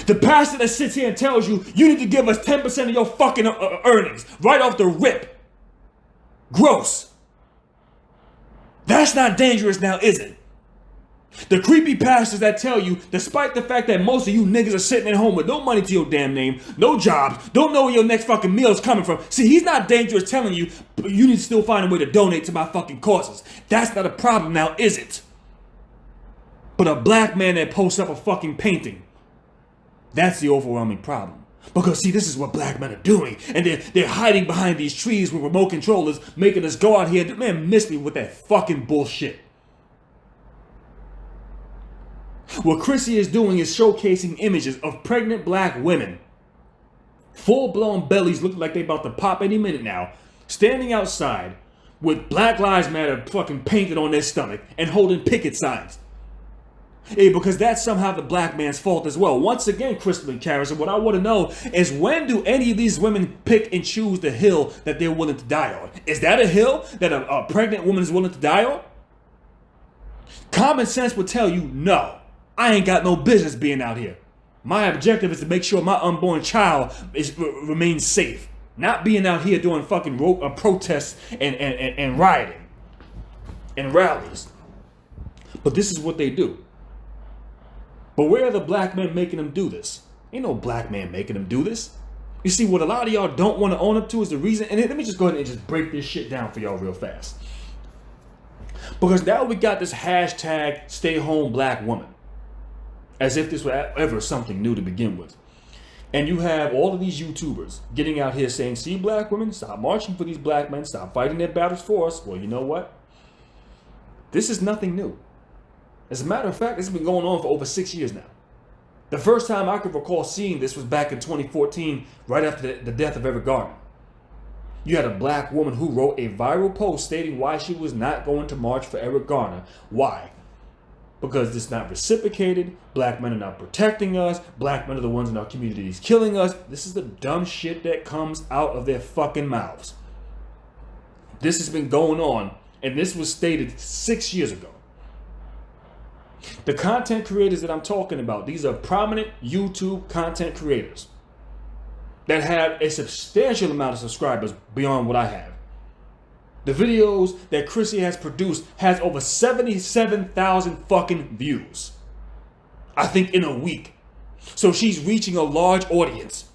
Speaker 3: The pastor that sits here and tells you, you need to give us 10% of your fucking earnings right off the rip. Gross. That's not dangerous now, is it? The creepy pastors that tell you, despite the fact that most of you niggas are sitting at home with no money to your damn name, no jobs, don't know where your next fucking meal is coming from. See, he's not dangerous telling you, but you need to still find a way to donate to my fucking causes. That's not a problem now, is it? But a black man that posts up a fucking painting, that's the overwhelming problem. Because see, this is what black men are doing. And they're hiding behind these trees with remote controllers, making us go out here and, man, miss me with that fucking bullshit. What Chrissy is doing is showcasing images of pregnant black women, full-blown bellies looking like they about to pop any minute now, standing outside with Black Lives Matter fucking painted on their stomach and holding picket signs. Yeah, because that's somehow the black man's fault as well. Once again, Crystal and Karis, what I want to know is, when do any of these women pick and choose the hill that they're willing to die on? Is that a hill that a pregnant woman is willing to die on? Common sense would tell you, no, I ain't got no business being out here. My objective is to make sure my unborn child remains safe. Not being out here doing fucking protests and rioting and rallies. But this is what they do. But where are the black men making them do this? Ain't no black man making them do this. You see, what a lot of y'all don't want to own up to is the reason, and let me just go ahead and just break this shit down for y'all real fast. Because now we got this hashtag stay home black woman. As if this was ever something new to begin with. And you have all of these YouTubers getting out here saying, see, black women, stop marching for these black men, stop fighting their battles for us. Well, you know what? This is nothing new. As a matter of fact, this has been going on for over 6 years now. The first time I could recall seeing this was back in 2014, right after the death of Eric Garner. You had a black woman who wrote a viral post stating why she was not going to march for Eric Garner. Why? Because it's not reciprocated, black men are not protecting us, black men are the ones in our communities killing us. This is the dumb shit that comes out of their fucking mouths. This has been going on, and this was stated 6 years ago. The content creators that I'm talking about, these are prominent YouTube content creators that have a substantial amount of subscribers beyond what I have. The videos that Chrissy has produced has over 77,000 fucking views. I think in a week. So she's reaching a large audience.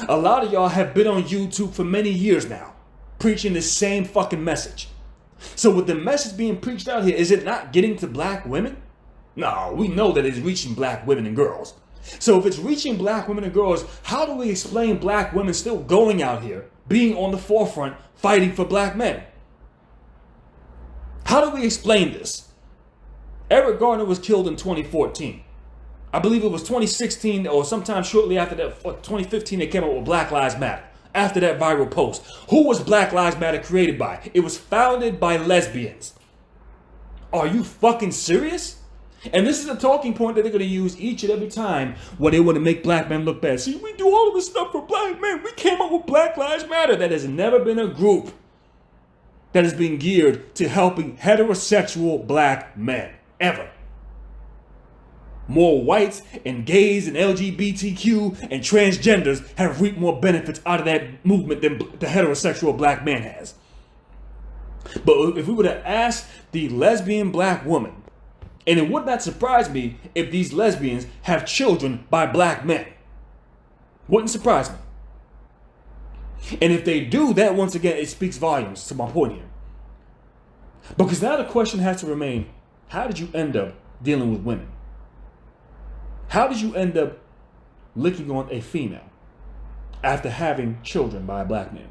Speaker 3: A lot of y'all have been on YouTube for many years now, preaching the same fucking message. So with the message being preached out here, is it not getting to black women? No, we know that it's reaching black women and girls. So if it's reaching black women and girls, how do we explain black women still going out here, being on the forefront, fighting for black men? How do we explain this? Eric Garner was killed in 2014. I believe it was 2016 or sometime shortly after that, 2015, they came up with Black Lives Matter. After that viral post. Who was Black Lives Matter created by? It was founded by lesbians. Are you fucking serious? And this is a talking point that they're going to use each and every time when they want to make black men look bad. See, we do all of this stuff for black men. We came up with Black Lives Matter. That has never been a group that has been geared to helping heterosexual black men. Ever. More whites and gays and LGBTQ and transgenders have reaped more benefits out of that movement than the heterosexual black man has. But if we were to ask the lesbian black woman, and it would not surprise me if these lesbians have children by black men. Wouldn't surprise me. And if they do, that once again, it speaks volumes to my point here. Because now the question has to remain, how did you end up dealing with women? How did you end up licking on a female after having children by a black man?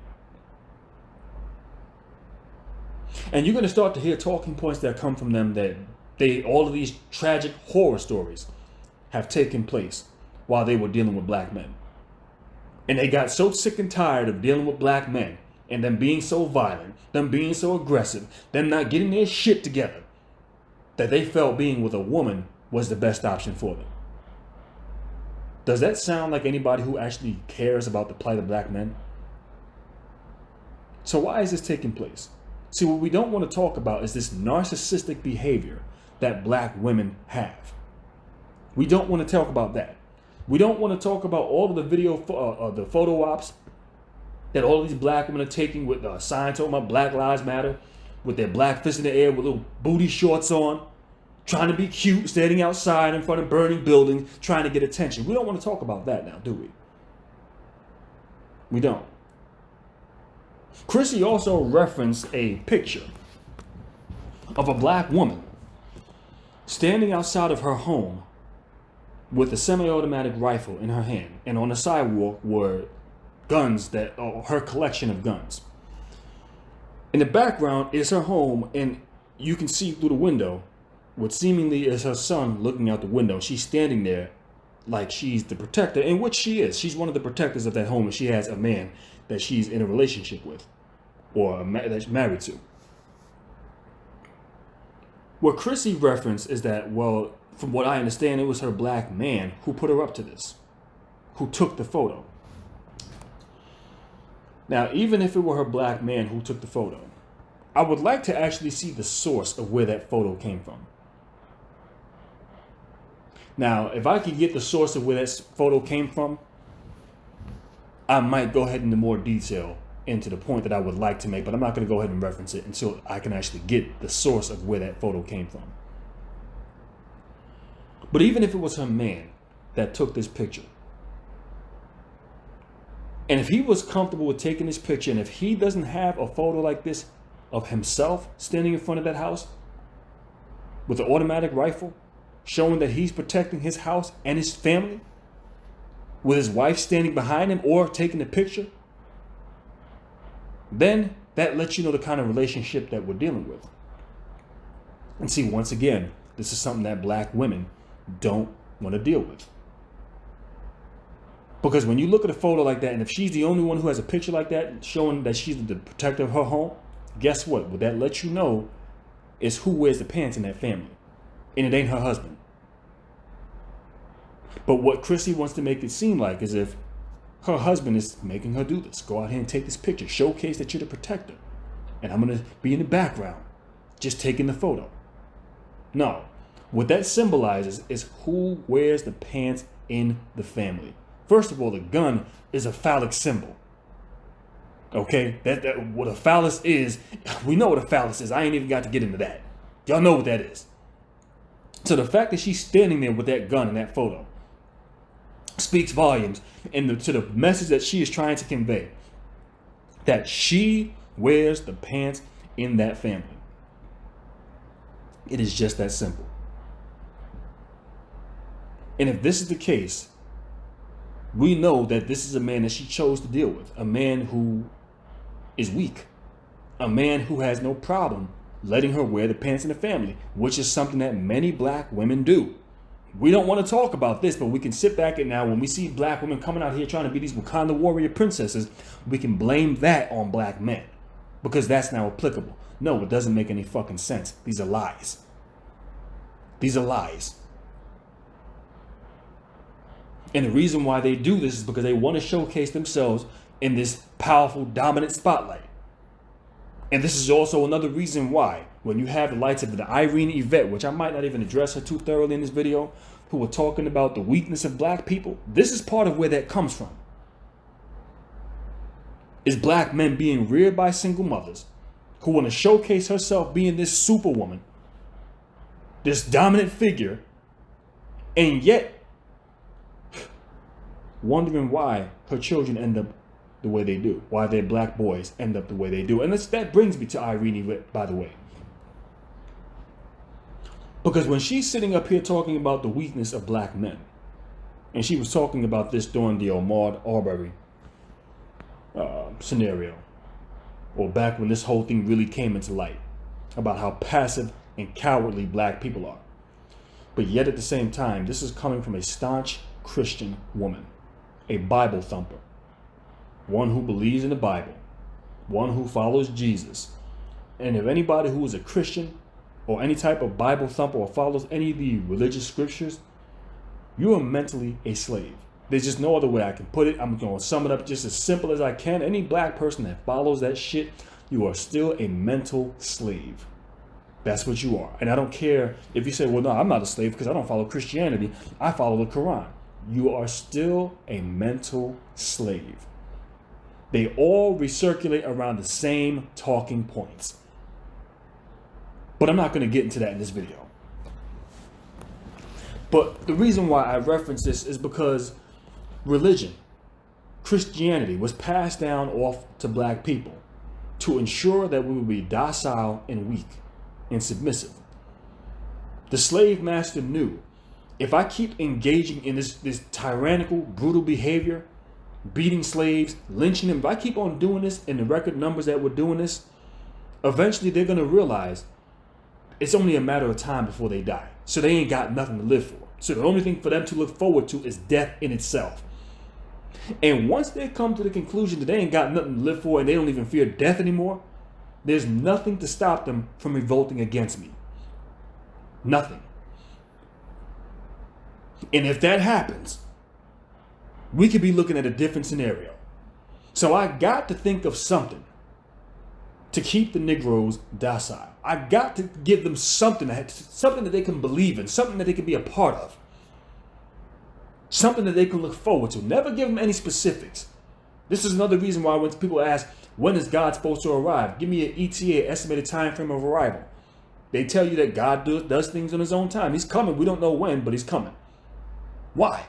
Speaker 3: And you're going to start to hear talking points that come from them that all of these tragic horror stories have taken place while they were dealing with black men. And they got so sick and tired of dealing with black men and them being so violent, them being so aggressive, them not getting their shit together, that they felt being with a woman was the best option for them. Does that sound like anybody who actually cares about the plight of black men? So why is this taking place? See, what we don't want to talk about is this narcissistic behavior that black women have. We don't want to talk about that. We don't want to talk about all of the the photo ops that all of these black women are taking with signs talking about Black Lives Matter, with their black fists in the air, with little booty shorts on, trying to be cute, standing outside in front of burning buildings, trying to get attention. We don't want to talk about that now, do we? We don't. Chrissy also referenced a picture of a black woman standing outside of her home with a semi-automatic rifle in her hand, and on the sidewalk were guns her collection of guns. In the background is her home, and you can see through the window what seemingly is her son looking out the window. She's standing there like she's the protector, in which she is. She's one of the protectors of that home, and she has a man that she's in a relationship with, or that she's married to. What Chrissy referenced is that, well, from what I understand, it was her black man who put her up to this, who took the photo. Now, even if it were her black man who took the photo, I would like to actually see the source of where that photo came from. Now, if I could get the source of where that photo came from, I might go ahead into more detail into the point that I would like to make, but I'm not going to go ahead and reference it until I can actually get the source of where that photo came from. But even if it was her man that took this picture, and if he was comfortable with taking this picture, and if he doesn't have a photo like this of himself standing in front of that house with an automatic rifle, showing that he's protecting his house and his family, with his wife standing behind him or taking the picture, then that lets you know the kind of relationship that we're dealing with. And see, once again, this is something that black women don't want to deal with. Because when you look at a photo like that, and if she's the only one who has a picture like that showing that she's the protector of her home, guess what? What that lets you know is who wears the pants in that family. And it ain't her husband. But what Chrissy wants to make it seem like is if her husband is making her do this. Go out here and take this picture. Showcase that you're the protector. And I'm going to be in the background, just taking the photo. No. What that symbolizes is who wears the pants in the family. First of all, the gun is a phallic symbol. Okay? That what a phallus is, we know what a phallus is. I ain't even got to get into that. Y'all know what that is. So the fact that she's standing there with that gun in that photo speaks volumes to the message that she is trying to convey. That she wears the pants in that family. It is just that simple. And if this is the case, we know that this is a man that she chose to deal with. A man who is weak. A man who has no problem letting her wear the pants in the family, which is something that many black women do. We don't want to talk about this, but we can sit back and now when we see black women coming out here trying to be these Wakanda warrior princesses, we can blame that on black men because that's now applicable. No, it doesn't make any fucking sense. These are lies. These are lies. And the reason why they do this is because they want to showcase themselves in this powerful, dominant spotlight. And this is also another reason why, when you have the likes of the Irene Yvette, which I might not even address her too thoroughly in this video, who are talking about the weakness of black people, this is part of where that comes from. Is black men being reared by single mothers who want to showcase herself being this superwoman, this dominant figure, and yet wondering why her children end up the way they do, why their black boys end up the way they do. And that brings me to Irene, by the way. Because when she's sitting up here talking about the weakness of black men, and she was talking about this during the Ahmaud Arbery scenario, or back when this whole thing really came into light, about how passive and cowardly black people are. But yet at the same time, this is coming from a staunch Christian woman, a Bible thumper, one who believes in the Bible, one who follows Jesus. And if anybody who is a Christian or any type of Bible thumper or follows any of the religious scriptures, you are mentally a slave. There's just no other way I can put it. I'm going to sum it up just as simple as I can. Any black person that follows that shit, you are still a mental slave. That's what you are. And I don't care if you say, well, no, I'm not a slave because I don't follow Christianity. I follow the Quran. You are still a mental slave. They all recirculate around the same talking points. But I'm not going to get into that in this video. But the reason why I reference this is because religion, Christianity, was passed down off to black people to ensure that we would be docile and weak and submissive. The slave master knew, if I keep engaging in this tyrannical, brutal behavior, beating slaves, lynching them, if I keep on doing this in the record numbers that we're doing this, eventually they're going to realize it's only a matter of time before they die. So they ain't got nothing to live for. So the only thing for them to look forward to is death in itself. And once they come to the conclusion that they ain't got nothing to live for and they don't even fear death anymore, there's nothing to stop them from revolting against me. Nothing. And if that happens, we could be looking at a different scenario. So I got to think of something to keep the Negroes docile. I got to give them something that they can believe in, something that they can be a part of, something that they can look forward to. Never give them any specifics. This is another reason why when people ask, when is God supposed to arrive? Give me an ETA, estimated time frame of arrival. They tell you that God does things on his own time. He's coming. We don't know when, but he's coming. Why?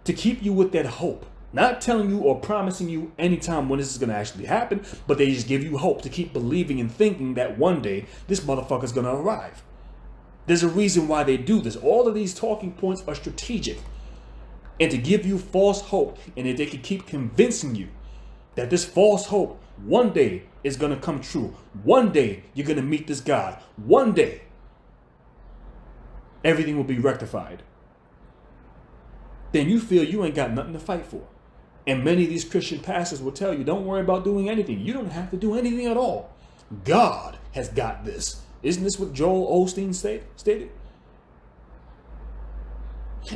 Speaker 3: To keep you with that hope. Not telling you or promising you anytime when this is going to actually happen, but they just give you hope to keep believing and thinking that one day this motherfucker's going to arrive. There's a reason why they do this. All of these talking points are strategic. And to give you false hope, and that they can keep convincing you that this false hope one day is going to come true. One day you're going to meet this God. One day everything will be rectified. Then you feel you ain't got nothing to fight for. And many of these Christian pastors will tell you, don't worry about doing anything. You don't have to do anything at all. God has got this. Isn't this what Joel Osteen stated?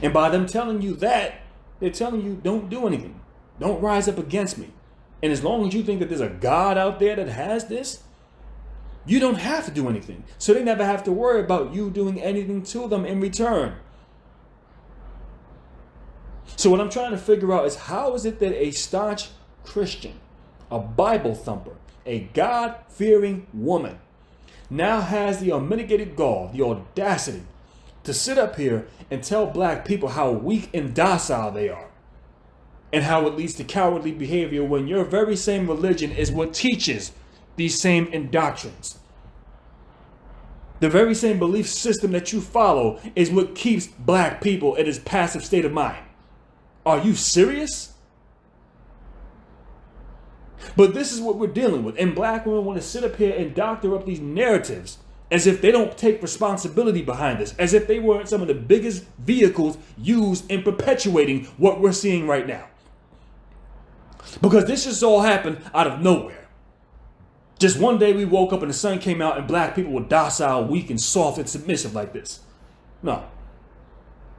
Speaker 3: And by them telling you that, they're telling you, don't do anything. Don't rise up against me. And as long as you think that there's a God out there that has this, you don't have to do anything. So they never have to worry about you doing anything to them in return. So what I'm trying to figure out is, how is it that a staunch Christian, a Bible thumper, a God-fearing woman now has the unmitigated gall, the audacity to sit up here and tell black people how weak and docile they are, and how it leads to cowardly behavior when your very same religion is what teaches these same indoctrines. The very same belief system that you follow is what keeps black people in this passive state of mind. Are you serious? But this is what we're dealing with. And black women want to sit up here and doctor up these narratives as if they don't take responsibility behind this, as if they weren't some of the biggest vehicles used in perpetuating what we're seeing right now. Because this just all happened out of nowhere. Just one day we woke up and the sun came out and black people were docile, weak, and soft and submissive like this. No.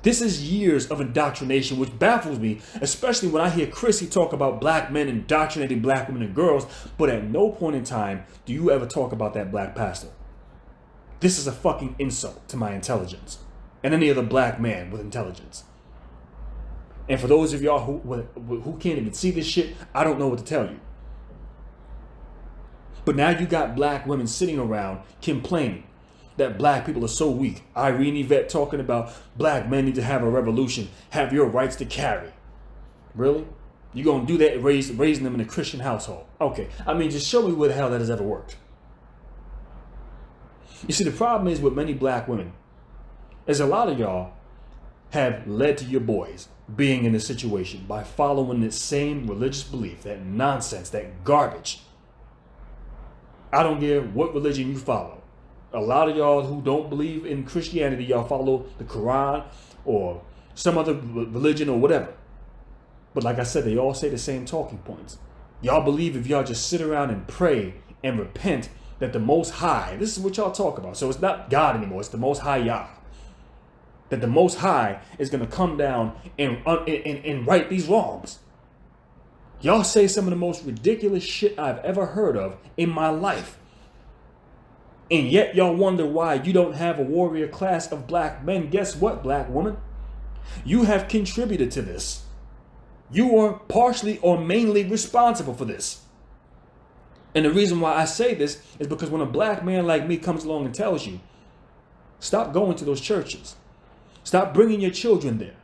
Speaker 3: This is years of indoctrination, which baffles me, especially when I hear Chrissy talk about black men indoctrinating black women and girls, but at no point in time do you ever talk about that black pastor. This is a fucking insult to my intelligence and any other black man with intelligence. And for those of y'all who can't even see this shit, I don't know what to tell you. But now you got black women sitting around complaining that black people are so weak. Irene Yvette talking about black men need to have a revolution, have your rights to carry. Really? You gonna do that raising them in a Christian household? Okay, I mean, just show me where the hell that has ever worked. You see, the problem is with many black women is a lot of y'all have led to your boys being in this situation by following this same religious belief, that nonsense, that garbage. I don't care what religion you follow. A lot of y'all who don't believe in Christianity, y'all follow the Quran or some other religion or whatever. But like I said, they all say the same talking points. Y'all believe if y'all just sit around and pray and repent that the Most High, this is what y'all talk about. So it's not God anymore. It's the Most High Yah. That the Most High is going to come down and right these wrongs. Y'all say some of the most ridiculous shit I've ever heard of in my life. And yet y'all wonder why you don't have a warrior class of black men. Guess what, black woman? You have contributed to this. You are partially or mainly responsible for this. And the reason why I say this is because when a black man like me comes along and tells you, stop going to those churches. Stop bringing your children there.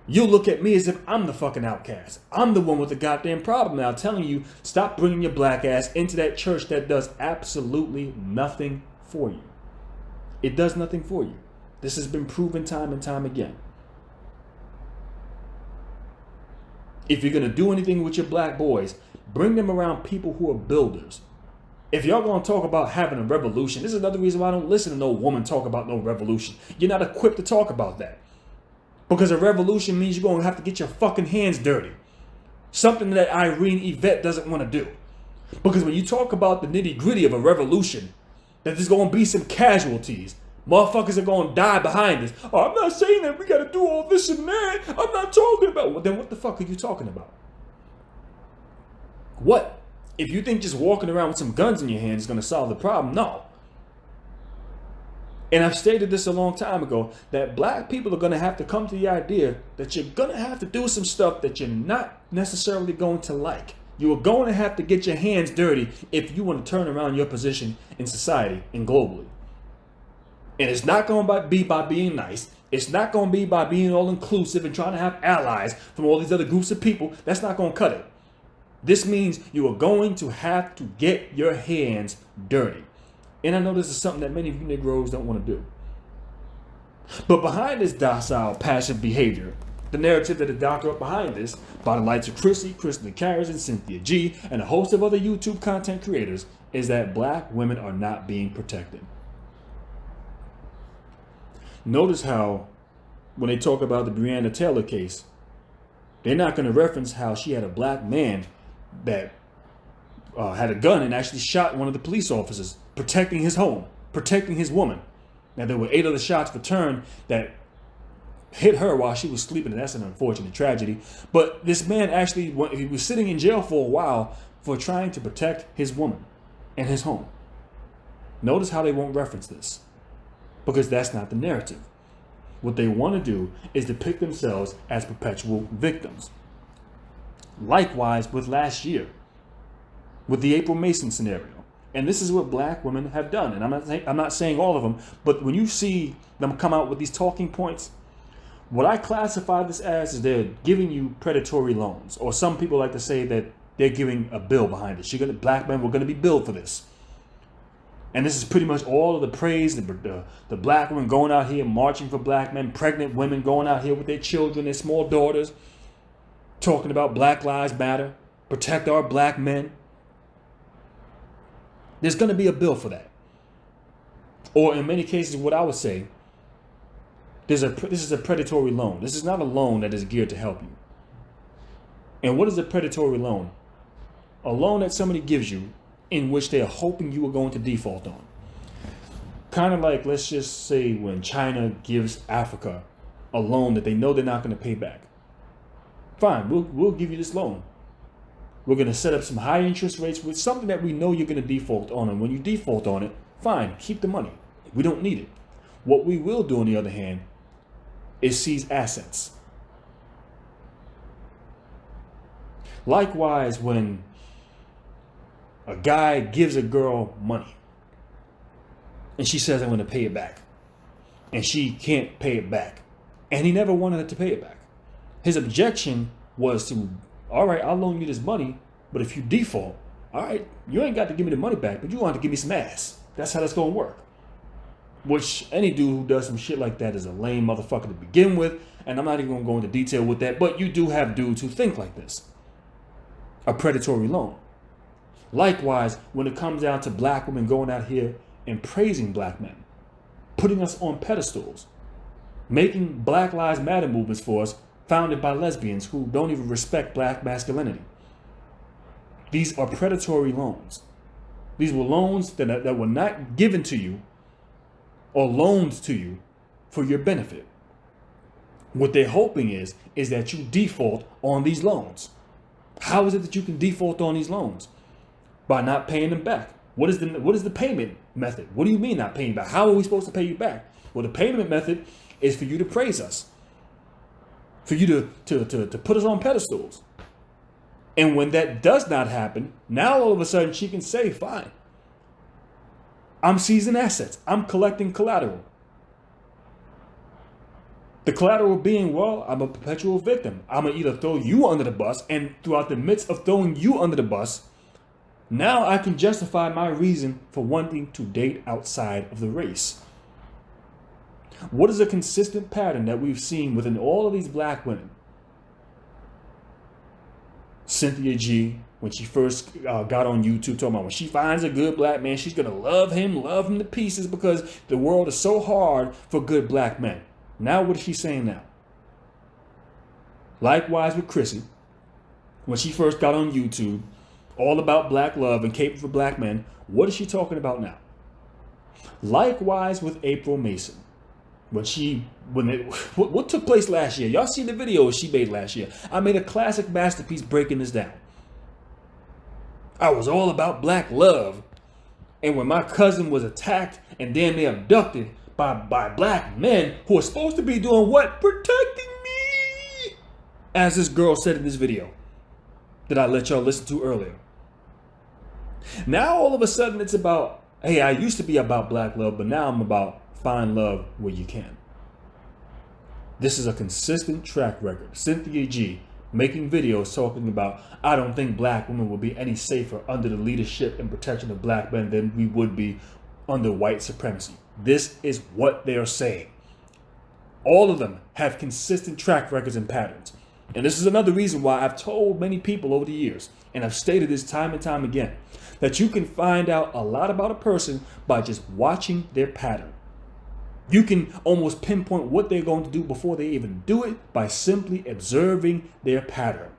Speaker 3: You look at me as if I'm the fucking outcast. I'm the one with the goddamn problem now, telling you, stop bringing your black ass into that church that does absolutely nothing for you. It does nothing for you. This has been proven time and time again. If you're going to do anything with your black boys, bring them around people who are builders. If y'all going to talk about having a revolution, this is another reason why I don't listen to no woman talk about no revolution. You're not equipped to talk about that. Because a revolution means you're going to have to get your fucking hands dirty. Something that Irene Yvette doesn't want to do. Because when you talk about the nitty gritty of a revolution, that there's going to be some casualties. Motherfuckers are going to die behind this. Oh, I'm not saying that we got to do all this and that. I'm not talking about. Well, then what the fuck are you talking about? What? If you think just walking around with some guns in your hands is going to solve the problem, no. And I've stated this a long time ago, that black people are going to have to come to the idea that you're going to have to do some stuff that you're not necessarily going to like. You are going to have to get your hands dirty if you want to turn around your position in society and globally. And it's not going to be by being nice. It's not going to be by being all inclusive and trying to have allies from all these other groups of people. That's not going to cut it. This means you are going to have to get your hands dirty. And I know this is something that many of you Negroes don't want to do. But behind this docile, passive behavior, the narrative that is doctored up behind this by the likes of Chrissy, Kristen Carras, and Cynthia G, and a host of other YouTube content creators, is that black women are not being protected. Notice how, when they talk about the Breonna Taylor case, they're not going to reference how she had a black man that had a gun and actually shot one of the police officers, protecting his home, protecting his woman. Now, there were 8 other shots returned that hit her while she was sleeping, and that's an unfortunate tragedy. But this man actually, he was sitting in jail for a while for trying to protect his woman and his home. Notice how they won't reference this, because that's not the narrative. What they want to do is depict themselves as perpetual victims. Likewise with last year, with the April Mason scenario. And this is what black women have done. And I'm not saying all of them, but when you see them come out with these talking points, what I classify this as is they're giving you predatory loans. Or some people like to say that they're giving a bill behind it. Black men were going to be billed for this. And this is pretty much all of the praise, the black women going out here marching for black men, pregnant women going out here with their children, their small daughters, talking about Black Lives Matter, protect our black men. There's going to be a bill for that. Or in many cases, what I would say, this is a predatory loan. This is not a loan that is geared to help you. And what is a predatory loan? A loan that somebody gives you in which they are hoping you are going to default on. Kind of like, let's just say when China gives Africa a loan that they know they're not going to pay back. Fine, we'll give you this loan. We're going to set up some high interest rates with something that we know you're going to default on. And when you default on it, fine, keep the money. We don't need it. What we will do, on the other hand, is seize assets. Likewise, when a guy gives a girl money and she says, I'm going to pay it back, and she can't pay it back, and he never wanted her to pay it back. His objection was to, all right, I'll loan you this money, but if you default, all right, you ain't got to give me the money back, but you want to give me some ass. That's how that's going to work. Which any dude who does some shit like that is a lame motherfucker to begin with, and I'm not even going to go into detail with that, but you do have dudes who think like this. A predatory loan. Likewise, when it comes down to black women going out here and praising black men, putting us on pedestals, making Black Lives Matter movements for us, founded by lesbians who don't even respect black masculinity. These are predatory loans. These were loans that were not given to you or loaned to you for your benefit. What they're hoping is that you default on these loans. How is it that you can default on these loans? By not paying them back. What is the payment method? What do you mean not paying back? How are we supposed to pay you back? Well, the payment method is for you to praise us, for you to put us on pedestals. And when that does not happen, now all of a sudden she can say, fine, I'm seizing assets. I'm collecting collateral. The collateral being, well, I'm a perpetual victim. I'm going to either throw you under the bus, and throughout the midst of throwing you under the bus, now I can justify my reason for wanting to date outside of the race. What is a consistent pattern that we've seen within all of these black women? Cynthia G, when she first got on YouTube, talking about when she finds a good black man, she's going to love him to pieces because the world is so hard for good black men. Now what is she saying now? Likewise with Chrissy, when she first got on YouTube, all about black love and caping for black men, what is she talking about now? Likewise with April Mason. What took place last year? Y'all see the video she made last year. I made a classic masterpiece breaking this down. I was all about black love. And when my cousin was attacked and damn near abducted by black men who are supposed to be doing what? Protecting me. As this girl said in this video that I let y'all listen to earlier. Now all of a sudden it's about, hey, I used to be about black love, but now I'm about find love where you can. This is a consistent track record. Cynthia G making videos talking about, I don't think black women will be any safer under the leadership and protection of black men than we would be under white supremacy. This is what they are saying. All of them have consistent track records and patterns. And this is another reason why I've told many people over the years, and I've stated this time and time again, that you can find out a lot about a person by just watching their pattern. You can almost pinpoint what they're going to do before they even do it by simply observing their pattern.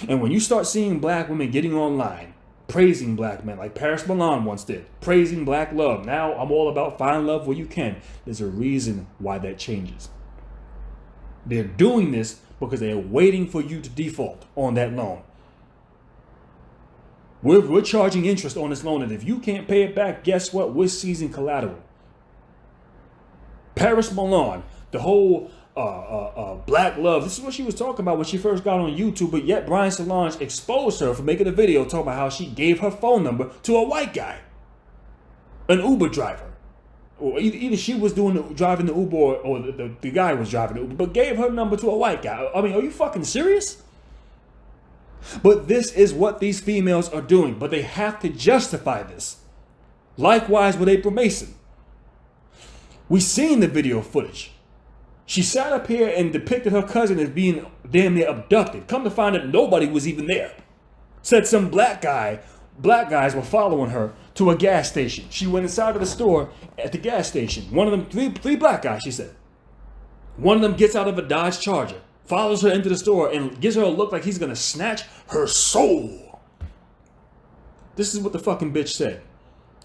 Speaker 3: And when you start seeing black women getting online, praising black men like Paris Milan once did, praising black love, now I'm all about find love where you can, there's a reason why that changes. They're doing this because they're waiting for you to default on that loan. We're charging interest on this loan, and if you can't pay it back, guess what? We're seizing collateral. Paris Milan, the whole black love, this is what she was talking about when she first got on YouTube, but yet Brian Solange exposed her for making a video talking about how she gave her phone number to a white guy, an Uber driver. Or either she was driving the Uber or the guy was driving the Uber, but gave her number to a white guy. I mean, are you fucking serious? But this is what these females are doing, but they have to justify this. Likewise with April Mason. We seen the video footage. She sat up here and depicted her cousin as being damn near abducted. Come to find out nobody was even there. Said some black guys were following her to a gas station. She went inside of the store at the gas station. One of them, three black guys, she said. One of them gets out of a Dodge Charger, follows her into the store, and gives her a look like he's going to snatch her soul. This is what the fucking bitch said.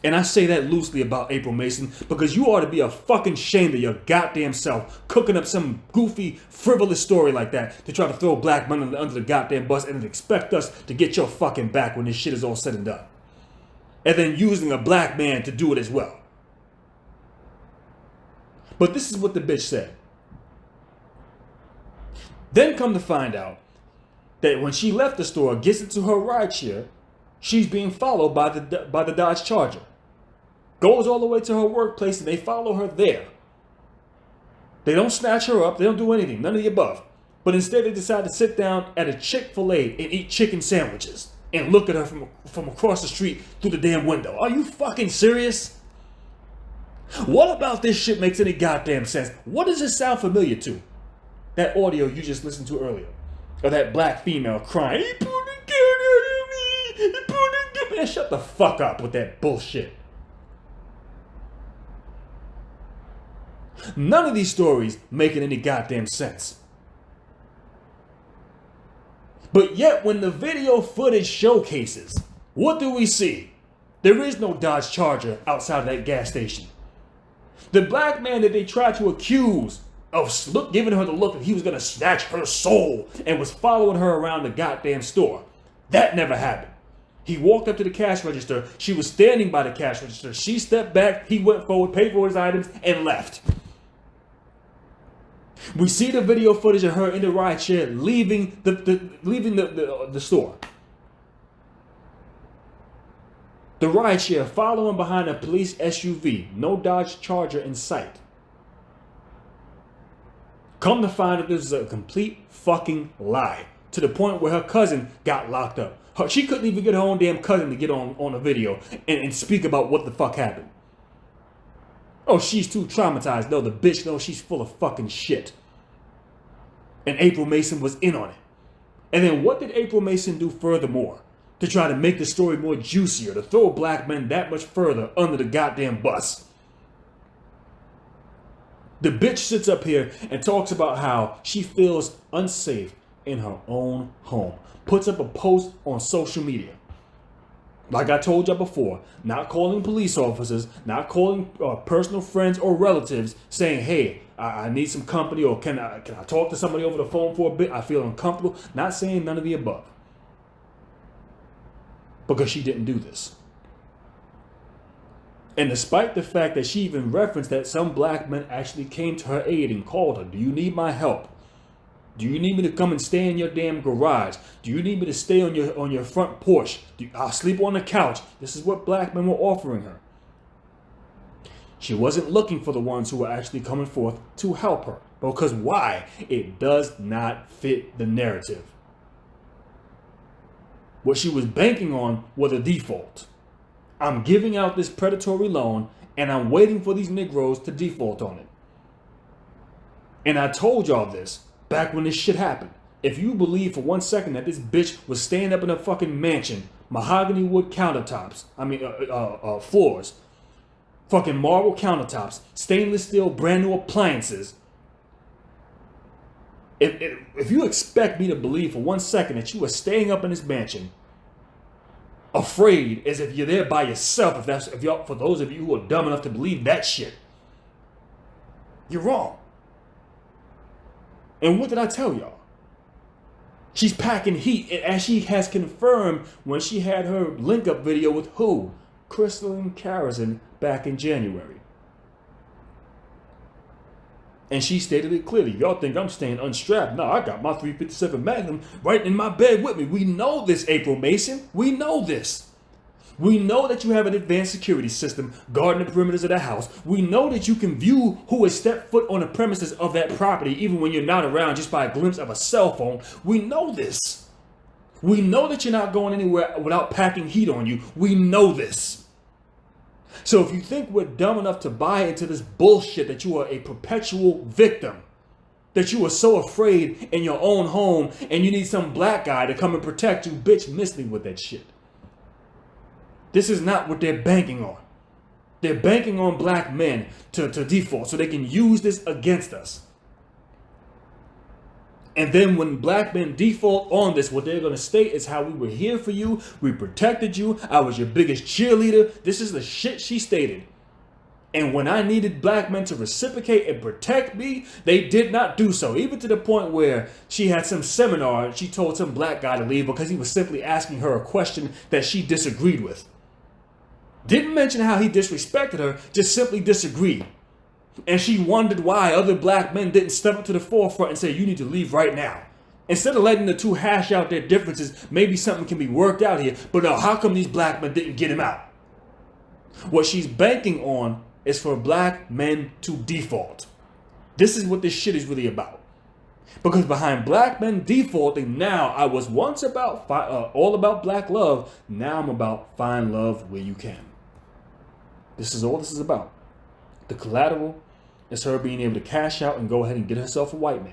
Speaker 3: And I say that loosely about April Mason because you ought to be a fucking ashamed of your goddamn self cooking up some goofy, frivolous story like that to try to throw black men under the goddamn bus and expect us to get your fucking back when this shit is all said and done. And then using a black man to do it as well. But this is what the bitch said. Then come to find out that when she left the store, gets into her rideshare, she's being followed by the Dodge Charger. Goes all the way to her workplace and they follow her there. They don't snatch her up. They don't do anything. None of the above. But instead they decide to sit down at a Chick-fil-A and eat chicken sandwiches and look at her from across the street through the damn window. Are you fucking serious? What about this shit makes any goddamn sense? What does it sound familiar to? That audio you just listened to earlier. Or that black female crying, "He put a gun out of me! He put a gun." Man, shut the fuck up with that bullshit. None of these stories making any goddamn sense. But yet when the video footage showcases, what do we see? There is no Dodge Charger outside of that gas station. The black man that they tried to accuse of giving her the look that he was going to snatch her soul and was following her around the goddamn store, that never happened. He walked up to the cash register. She was standing by the cash register. She stepped back. He went forward, paid for his items, and left. We see the video footage of her in the ride share leaving the store. The ride share following behind a police SUV. No Dodge Charger in sight. Come to find that this is a complete fucking lie. To the point where her cousin got locked up. She couldn't even get her own damn cousin to get on a video and speak about what the fuck happened. Oh, she's too traumatized. No, the bitch knows she's full of fucking shit. And April Mason was in on it. And then what did April Mason do furthermore? To try to make the story more juicier, to throw black men that much further under the goddamn bus. The bitch sits up here and talks about how she feels unsafe in her own home. Puts up a post on social media. Like I told you before, not calling police officers, not calling personal friends or relatives, saying, hey, I need some company, or can I talk to somebody over the phone for a bit? I feel uncomfortable. Not saying none of the above. Because she didn't do this. And despite the fact that she even referenced that some black men actually came to her aid and called her, do you need my help? Do you need me to come and stay in your damn garage? Do you need me to stay on your front porch? I'll sleep on the couch. This is what black men were offering her. She wasn't looking for the ones who were actually coming forth to help her. Because why? It does not fit the narrative. What she was banking on was a default. I'm giving out this predatory loan and I'm waiting for these Negroes to default on it. And I told y'all this back when this shit happened. If you believe for 1 second that this bitch was staying up in a fucking mansion, mahogany wood countertops, floors, fucking marble countertops, stainless steel brand new appliances. If you expect me to believe for 1 second that you were staying up in this mansion, afraid as if you're there by yourself, for those of you who are dumb enough to believe that shit, you're wrong. And what did I tell y'all? She's packing heat, as she has confirmed when she had her link-up video with who? Crystalline Carrison back in January. And she stated it clearly. Y'all think I'm staying unstrapped. No, I got my .357 Magnum right in my bed with me. We know this, April Mason. We know this. We know that you have an advanced security system guarding the perimeters of the house. We know that you can view who has stepped foot on the premises of that property even when you're not around just by a glimpse of a cell phone. We know this. We know that you're not going anywhere without packing heat on you. We know this. So if you think we're dumb enough to buy into this bullshit that you are a perpetual victim, that you are so afraid in your own home and you need some black guy to come and protect you, bitch, miss me with that shit. This is not what they're banking on. They're banking on black men to default so they can use this against us. And then when black men default on this, what they're going to state is how we were here for you. We protected you. I was your biggest cheerleader. This is the shit she stated. And when I needed black men to reciprocate and protect me, they did not do so. Even to the point where she had some seminar and she told some black guy to leave because he was simply asking her a question that she disagreed with. Didn't mention how he disrespected her, just simply disagreed. And she wondered why other black men didn't step up to the forefront and say, you need to leave right now. Instead of letting the two hash out their differences, maybe something can be worked out here. But no, how come these black men didn't get him out? What she's banking on is for black men to default. This is what this shit is really about. Because behind black men defaulting, now I was once about all about black love. Now I'm about find love where you can. This is all this is about. The collateral is her being able to cash out and go ahead and get herself a white man.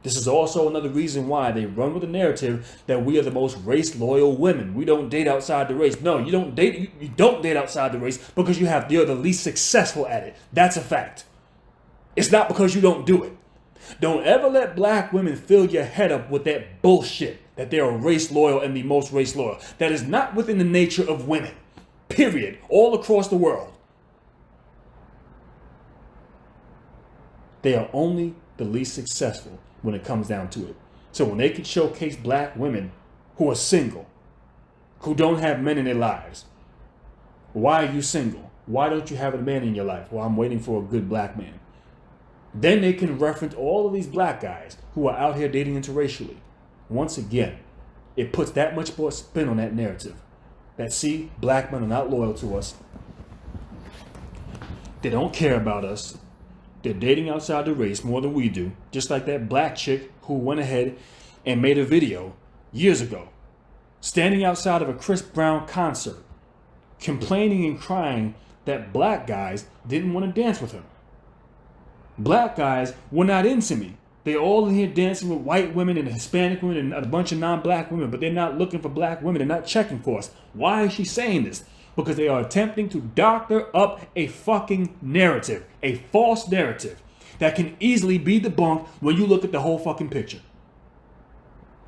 Speaker 3: This is also another reason why they run with the narrative that we are the most race loyal women. We don't date outside the race. No, you don't date outside the race because you're the least successful at it. That's a fact. It's not because you don't do it. Don't ever let black women fill your head up with that bullshit that they are race loyal and the most race loyal. That is not within the nature of women. Period. All across the world. They are only the least successful when it comes down to it. So when they can showcase black women who are single, who don't have men in their lives, why are you single? Why don't you have a man in your life? Well, I'm waiting for a good black man. Then they can reference all of these black guys who are out here dating interracially. Once again, it puts that much more spin on that narrative. That, see, black men are not loyal to us. They don't care about us. They're dating outside the race more than we do. Just like that black chick who went ahead and made a video years ago, standing outside of a Chris Brown concert, complaining and crying that black guys didn't want to dance with her. Black guys were not into me. They're all in here dancing with white women and Hispanic women and a bunch of non-black women, but they're not looking for black women. They're not checking for us. Why is she saying this? Because they are attempting to doctor up a fucking narrative, a false narrative that can easily be debunked when you look at the whole fucking picture.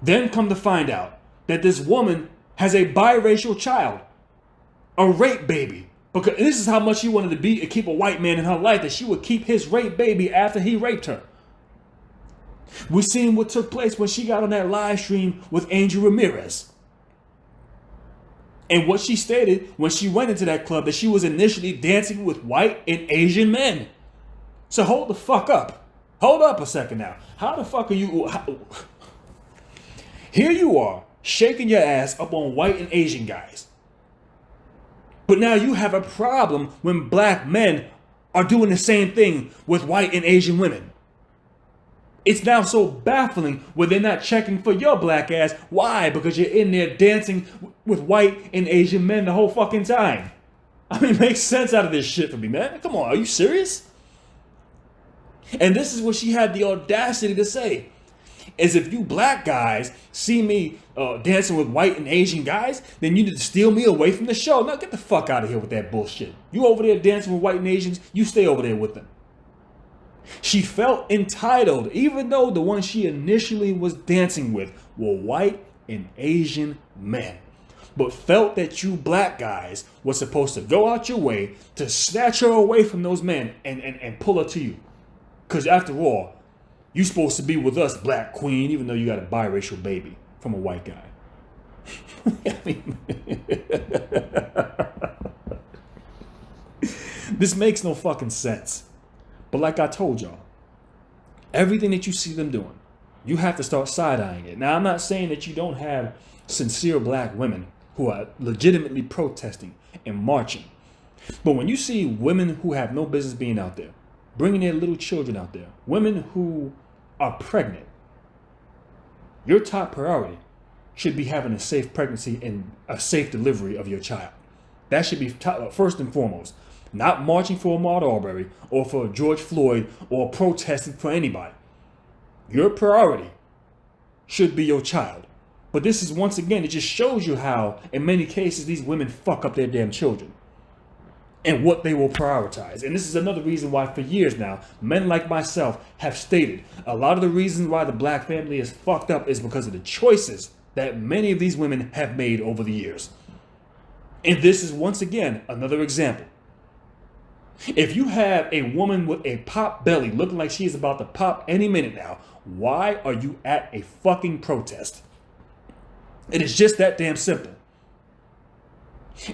Speaker 3: Then come to find out that this woman has a biracial child, a rape baby. Because this is how much she wanted to be and keep a white man in her life, that she would keep his rape baby after he raped her. We seen what took place when she got on that live stream with Angel Ramirez. And what she stated when she went into that club, that she was initially dancing with white and Asian men. So hold the fuck up. Hold up a second now. How the fuck are you? Here you are, shaking your ass up on white and Asian guys. But now you have a problem when black men are doing the same thing with white and Asian women. It's now so baffling when they're not checking for your black ass. Why? Because you're in there dancing with white and Asian men the whole fucking time. I mean, make sense out of this shit for me, man. Come on, are you serious? And this is what she had the audacity to say. Is if you black guys see me dancing with white and Asian guys, then you need to steal me away from the show. Now get the fuck out of here with that bullshit. You over there dancing with white and Asians, you stay over there with them. She felt entitled, even though the ones she initially was dancing with were white and Asian men, but felt that you black guys were supposed to go out your way to snatch her away from those men and pull her to you. Because after all, you supposed to be with us, black queen, even though you got a biracial baby from a white guy. I mean, this makes no fucking sense. But like I told y'all, everything that you see them doing, you have to start side-eyeing it. Now, I'm not saying that you don't have sincere black women who are legitimately protesting and marching. But when you see women who have no business being out there, bringing their little children out there, women who are pregnant, your top priority should be having a safe pregnancy and a safe delivery of your child. That should be first and foremost. Not marching for Ahmaud Arbery or for George Floyd or protesting for anybody. Your priority should be your child. But this is, once again, it just shows you how, in many cases, these women fuck up their damn children and what they will prioritize. And this is another reason why, for years now, men like myself have stated a lot of the reasons why the black family is fucked up is because of the choices that many of these women have made over the years. And this is, once again, another example. If you have a woman with a pop belly looking like she is about to pop any minute now, why are you at a fucking protest? It is just that damn simple.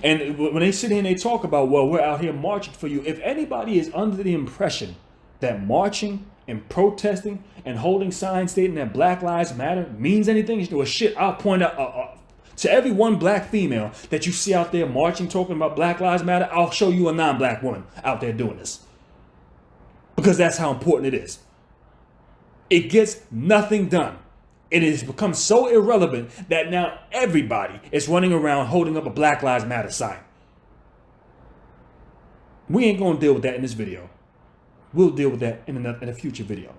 Speaker 3: And when they sit here and they talk about, well, we're out here marching for you. If anybody is under the impression that marching and protesting and holding signs stating that Black Lives Matter means anything, well, shit, I'll point out to every one black female that you see out there marching, talking about Black Lives Matter, I'll show you a non-black woman out there doing this. Because that's how important it is. It gets nothing done. It has become so irrelevant that now everybody is running around holding up a Black Lives Matter sign. We ain't going to deal with that in this video. We'll deal with that in a future video.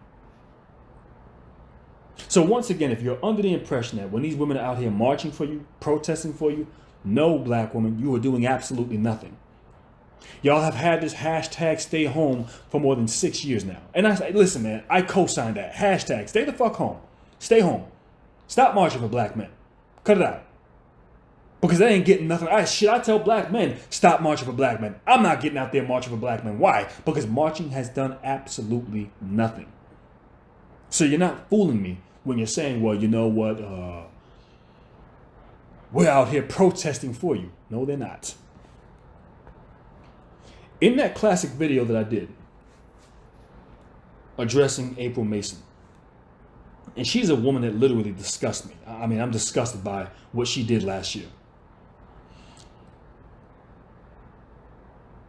Speaker 3: So once again, if you're under the impression that when these women are out here marching for you, protesting for you, no, black woman, you are doing absolutely nothing. Y'all have had this hashtag stay home for more than 6 years now. And I say, listen, man, I co-sign that. Hashtag stay the fuck home. Stay home. Stop marching for black men. Cut it out. Because they ain't getting nothing. I tell black men, stop marching for black men. I'm not getting out there marching for black men. Why? Because marching has done absolutely nothing. So you're not fooling me when you're saying, well, you know what? We're out here protesting for you. No, they're not. In that classic video that I did addressing April Mason, and she's a woman that literally disgusts me. I mean, I'm disgusted by what she did last year.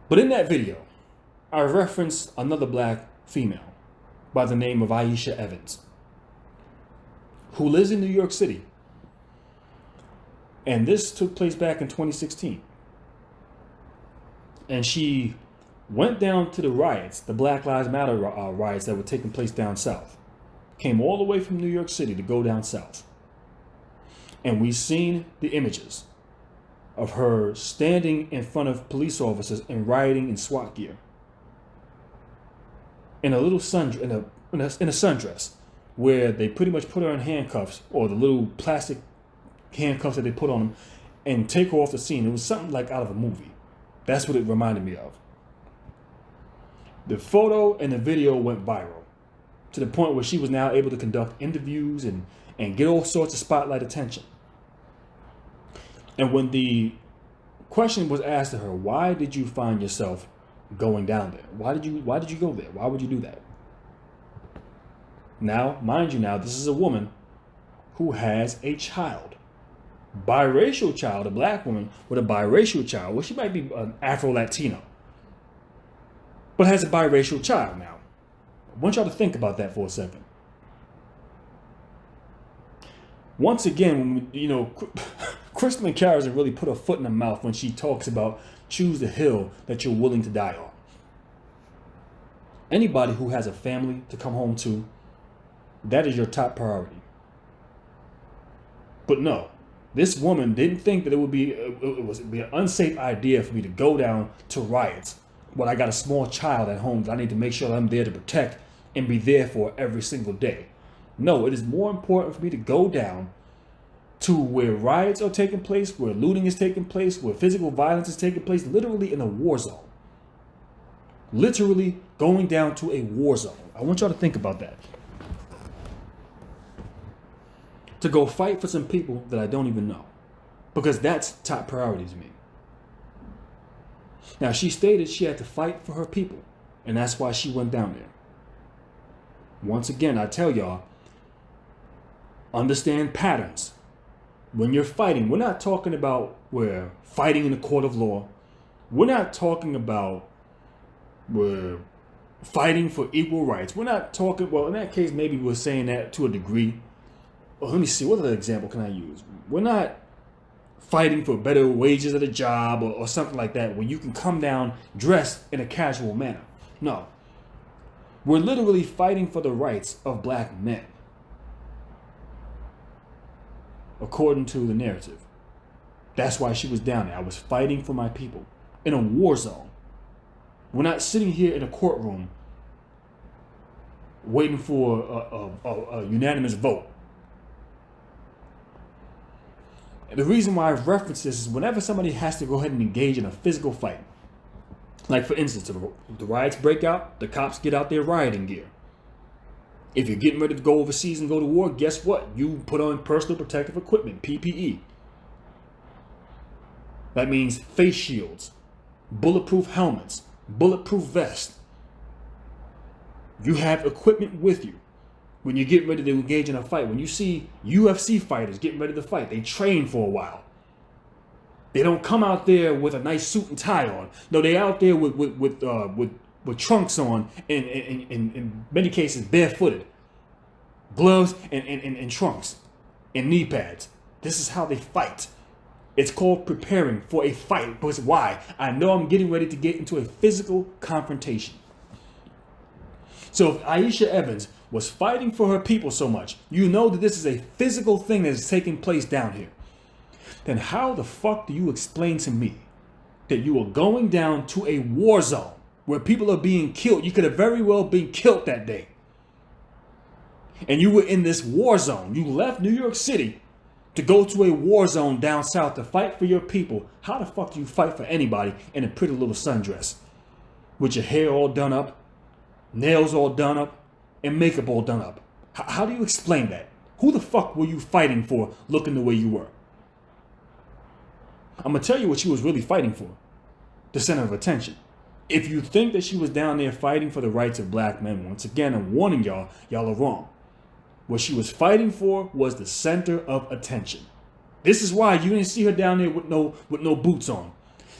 Speaker 3: But in that video, I referenced another black female by the name of Aisha Evans, who lives in New York City. And this took place back in 2016. And she went down to the riots, the Black Lives Matter riots that were taking place down south. Came all the way from New York City to go down south. And we've seen the images of her standing in front of police officers and rioting in SWAT gear. In a little in a sundress, where they pretty much put her in handcuffs, or the little plastic handcuffs that they put on them, and take her off the scene. It was something like out of a movie. That's what it reminded me of. The photo and the video went viral to the point where she was now able to conduct interviews and get all sorts of spotlight attention. And when the question was asked to her, why did you find yourself going down there? Why did you go there? Why would you do that? Now, mind you, this is a woman who has a child. Biracial child, a black woman with a biracial child. Well, she might be an Afro-Latino, but has a biracial child now. I want y'all to think about that for a second. Once again, Kristen McCarran has really put her foot in her mouth when she talks about choose the hill that you're willing to die on. Anybody who has a family to come home to, that is your top priority. But no, this woman didn't think that it would be an unsafe idea for me to go down to riots when I got a small child at home that I need to make sure that I'm there to protect and be there for every single day. No, it is more important for me to go down to where riots are taking place, where looting is taking place, where physical violence is taking place, literally in a war zone. Literally going down to a war zone. I want y'all to think about that. To go fight for some people that I don't even know. Because that's top priority to me. Now, she stated she had to fight for her people, and that's why she went down there. Once again, I tell y'all, understand patterns. When you're fighting, we're not talking about we're fighting in a court of law. We're not talking about we're fighting for equal rights. We're not talking, well, in that case, maybe we're saying that to a degree. Well, let me see, what other example can I use? We're not fighting for better wages at a job or something like that, where you can come down dressed in a casual manner. No. We're literally fighting for the rights of black men, according to the narrative. That's why she was down there. I was fighting for my people in a war zone. We're not sitting here in a courtroom waiting for a unanimous vote. And the reason why I've referenced this is whenever somebody has to go ahead and engage in a physical fight, like for instance, if the riots break out, the cops get out their rioting gear. If you're getting ready to go overseas and go to war, guess what? You put on personal protective equipment, PPE. That means face shields, bulletproof helmets, bulletproof vests. You have equipment with you when you get ready to engage in a fight. When you see UFC fighters getting ready to fight, they train for a while. They don't come out there with a nice suit and tie on. No, they out there with trunks on, and in many cases barefooted, gloves and trunks and knee pads. This is how they fight. It's called preparing for a fight. Because why? I know I'm getting ready to get into a physical confrontation. So if Aisha Evans was fighting for her people so much, you know that this is a physical thing that is taking place down here. Then how the fuck do you explain to me that you are going down to a war zone where people are being killed. You could have very well been killed that day. And you were in this war zone. You left New York City to go to a war zone down south to fight for your people. How the fuck do you fight for anybody in a pretty little sundress with your hair all done up, nails all done up, and makeup all done up? How do you explain that? Who the fuck were you fighting for looking the way you were? I'm going to tell you what she was really fighting for. The center of attention. If you think that she was down there fighting for the rights of black men, once again, I'm warning y'all, y'all are wrong. What she was fighting for was the center of attention. This is why you ain't see her down there with no boots on.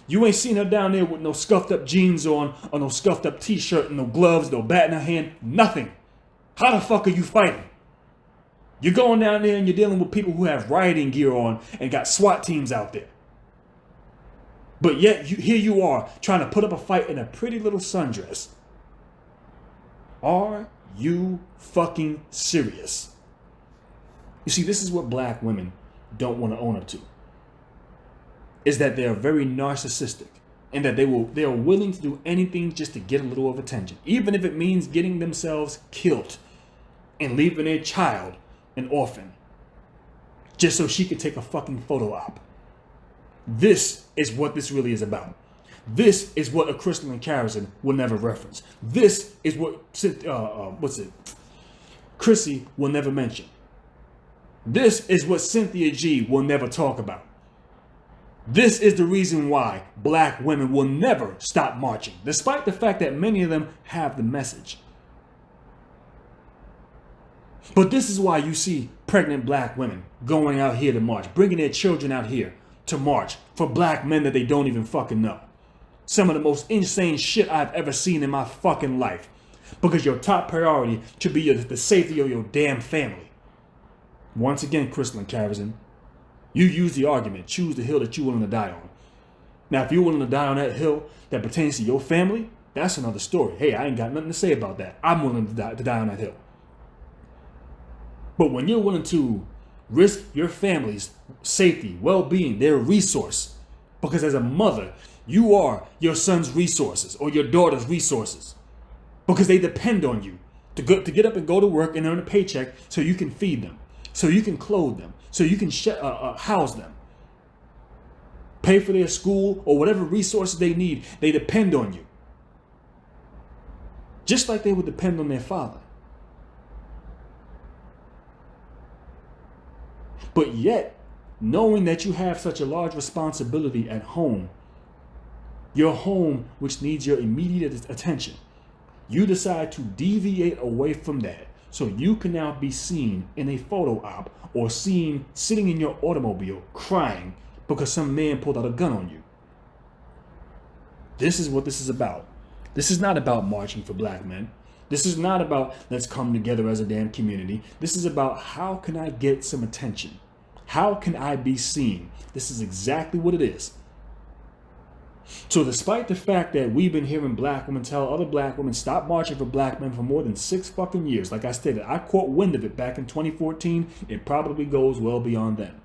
Speaker 3: You ain't seen her down there with no scuffed up jeans on, or no scuffed up t-shirt, and no gloves, no bat in her hand, nothing. How the fuck are you fighting? You're going down there and you're dealing with people who have rioting gear on and got SWAT teams out there. But yet, here you are, trying to put up a fight in a pretty little sundress. Are you fucking serious? You see, this is what black women don't want to own up to. Is that they are very narcissistic. And that they are willing to do anything just to get a little of attention. Even if it means getting themselves killed. And leaving their child an orphan. Just so she could take a fucking photo op. This is what this really is about. This is what a Crystal and Carrison will never reference. This is what Chrissy will never mention. This is what Cynthia G will never talk about. This is the reason why black women will never stop marching, despite the fact that many of them have the message. But this is why you see pregnant black women going out here to march, bringing their children out here to march for black men that they don't even fucking know. Some of the most insane shit I've ever seen in my fucking life. Because your top priority should be the safety of your damn family. Once again, Crystal and Carrison, you use the argument, choose the hill that you're willing to die on. Now, if you're willing to die on that hill that pertains to your family, that's another story. Hey, I ain't got nothing to say about that. I'm willing to die on that hill. But when you're willing to risk your family's safety, well-being, their resource, because as a mother, you are your son's resources or your daughter's resources, because they depend on you to get up and go to work and earn a paycheck so you can feed them, so you can clothe them, so you can house them, pay for their school or whatever resources they need. They depend on you, just like they would depend on their father. But yet, knowing that you have such a large responsibility at home, your home which needs your immediate attention, you decide to deviate away from that so you can now be seen in a photo op or seen sitting in your automobile crying because some man pulled out a gun on you. This is what this is about. This is not about marching for black men. This is not about let's come together as a damn community. This is about how can I get some attention? How can I be seen? This is exactly what it is. So despite the fact that we've been hearing black women tell other black women stop marching for black men for more than 6 fucking years, like I stated, I caught wind of it back in 2014. It probably goes well beyond then.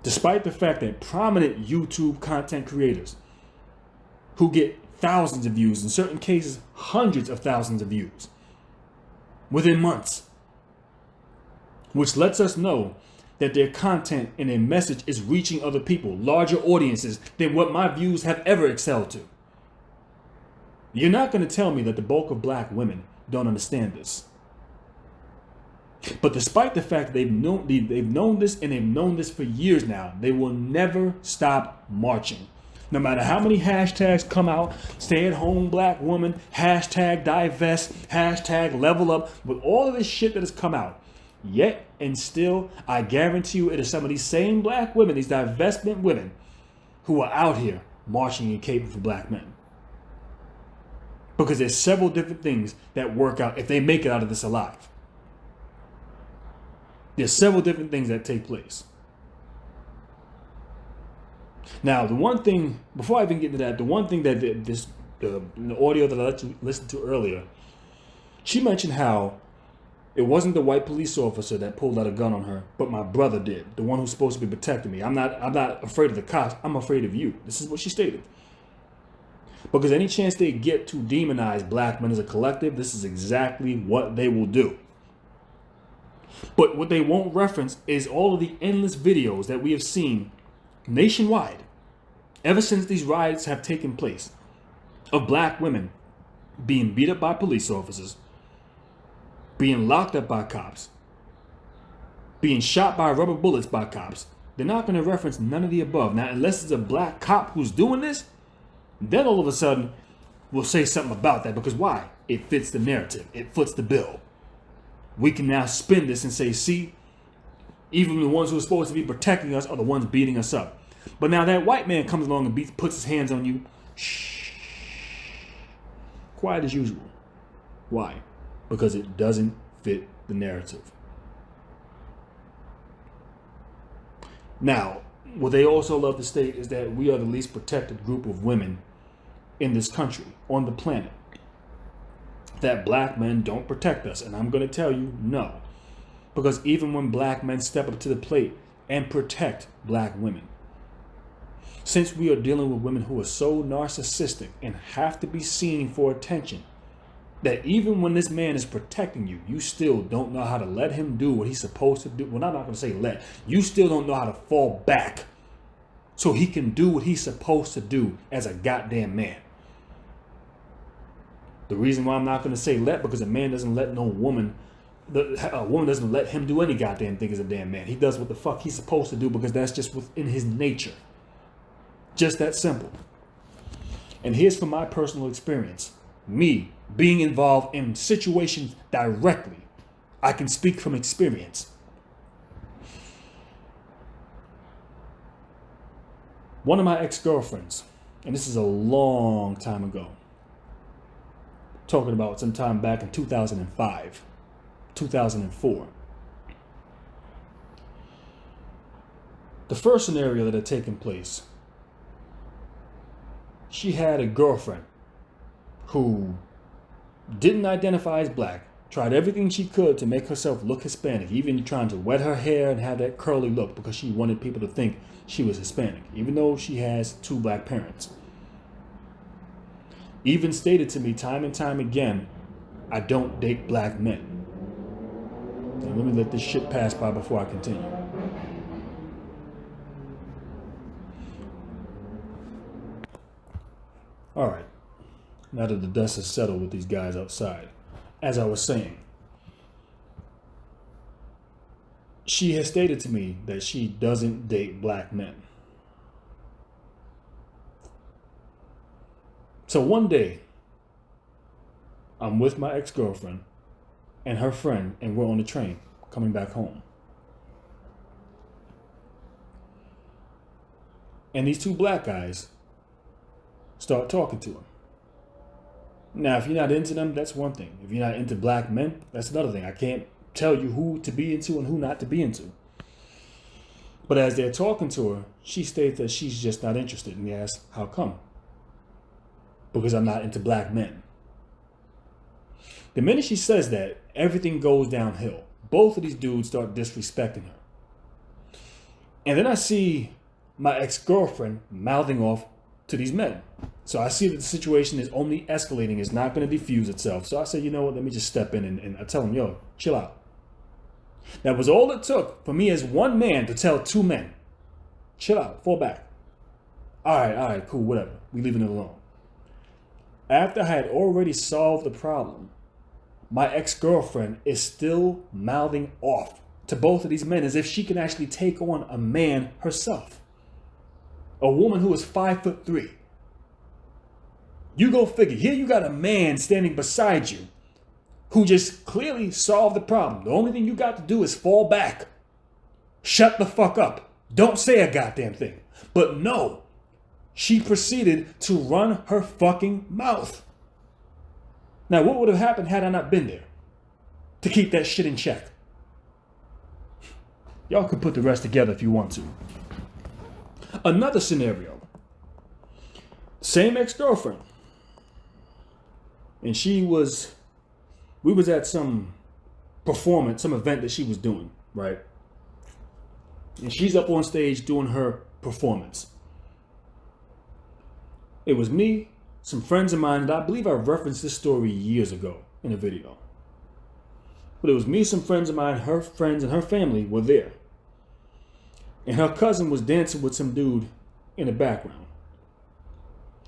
Speaker 3: Despite the fact that prominent YouTube content creators who get thousands of views, in certain cases hundreds of thousands of views within months, which lets us know that their content and their message is reaching other people, larger audiences than what my views have ever excelled to. You're not going to tell me that the bulk of black women don't understand this. But despite the fact that they've known this and they've known this for years now, they will never stop marching. No matter how many hashtags come out, stay at home black woman, hashtag divest, hashtag level up, with all of this shit that has come out. Yet and still, I guarantee you it is some of these same black women, these divestment women, who are out here marching and caping for black men. Because there's several different things that work out if they make it out of this alive. There's several different things that take place. Now, the one thing, before I even get into that, the one thing that the audio that I let you listen to earlier, she mentioned how It wasn't the white police officer that pulled out a gun on her, but my brother did, the one who's supposed to be protecting me. I'm not afraid of the cops. I'm afraid of you. This is what she stated. Because any chance they get to demonize black men as a collective, this is exactly what they will do. But what they won't reference is all of the endless videos that we have seen nationwide ever since these riots have taken place of black women being beat up by police officers, being locked up by cops, being shot by rubber bullets by cops. They're not going to reference none of the above. Now, unless it's a black cop who's doing this, then all of a sudden we'll say something about that. Because why? It fits the narrative. It foots the bill. We can now spin this and say, see, even the ones who are supposed to be protecting us are the ones beating us up. But now that white man comes along and puts his hands on you, shh, quiet as usual. Why? Because it doesn't fit the narrative. Now, what they also love to state is that we are the least protected group of women in this country, on the planet. That black men don't protect us. And I'm going to tell you, no. Because even when black men step up to the plate and protect black women, since we are dealing with women who are so narcissistic and have to be seen for attention, that even when this man is protecting you, you still don't know how to let him do what he's supposed to do. Well, I'm not going to say let. You still don't know how to fall back so he can do what he's supposed to do as a goddamn man. The reason why I'm not going to say let, because a man doesn't let no woman, a woman doesn't let him do any goddamn thing as a damn man. He does what the fuck he's supposed to do because that's just within his nature. Just that simple. And here's from my personal experience. Me being involved in situations directly. I can speak from experience. One of my ex-girlfriends, and this is a long time ago, talking about sometime back in 2005, 2004. The first scenario that had taken place, she had a girlfriend who didn't identify as black, tried everything she could to make herself look Hispanic, even trying to wet her hair and have that curly look because she wanted people to think she was Hispanic, even though she has 2 black parents. Even stated to me time and time again, I don't date black men. Now, let me let this shit pass by before I continue. All right. Now that the dust has settled with these guys outside, as I was saying, she has stated to me that she doesn't date black men. So one day, I'm with my ex-girlfriend and her friend, and we're on the train coming back home. And these 2 black guys start talking to her. Now, if you're not into them, that's one thing. If you're not into black men, that's another thing. I can't tell you who to be into and who not to be into. But as they're talking to her, she states that she's just not interested. And he asks, how come? Because I'm not into black men. The minute she says that, everything goes downhill. Both of these dudes start disrespecting her. And then I see my ex-girlfriend mouthing off to these men. So I see that the situation is only escalating. It's not going to diffuse itself. So I said, you know what? Let me just step in and I tell them, yo, chill out. That was all it took for me as one man to tell 2 men, chill out, fall back. All right, cool, whatever. We leaving it alone. After I had already solved the problem, my ex-girlfriend is still mouthing off to both of these men as if she can actually take on a man herself. A woman who is 5'3". You go figure. Here you got a man standing beside you who just clearly solved the problem. The only thing you got to do is fall back. Shut the fuck up. Don't say a goddamn thing. But no, she proceeded to run her fucking mouth. Now, what would have happened had I not been there to keep that shit in check? Y'all can put the rest together if you want to. Another scenario. Same ex-girlfriend. And we was at some performance, some event that she was doing, right? And she's up on stage doing her performance. It was me, some friends of mine, and I believe I referenced this story years ago in a video. But it was me, some friends of mine, her friends and her family were there. And her cousin was dancing with some dude in the background.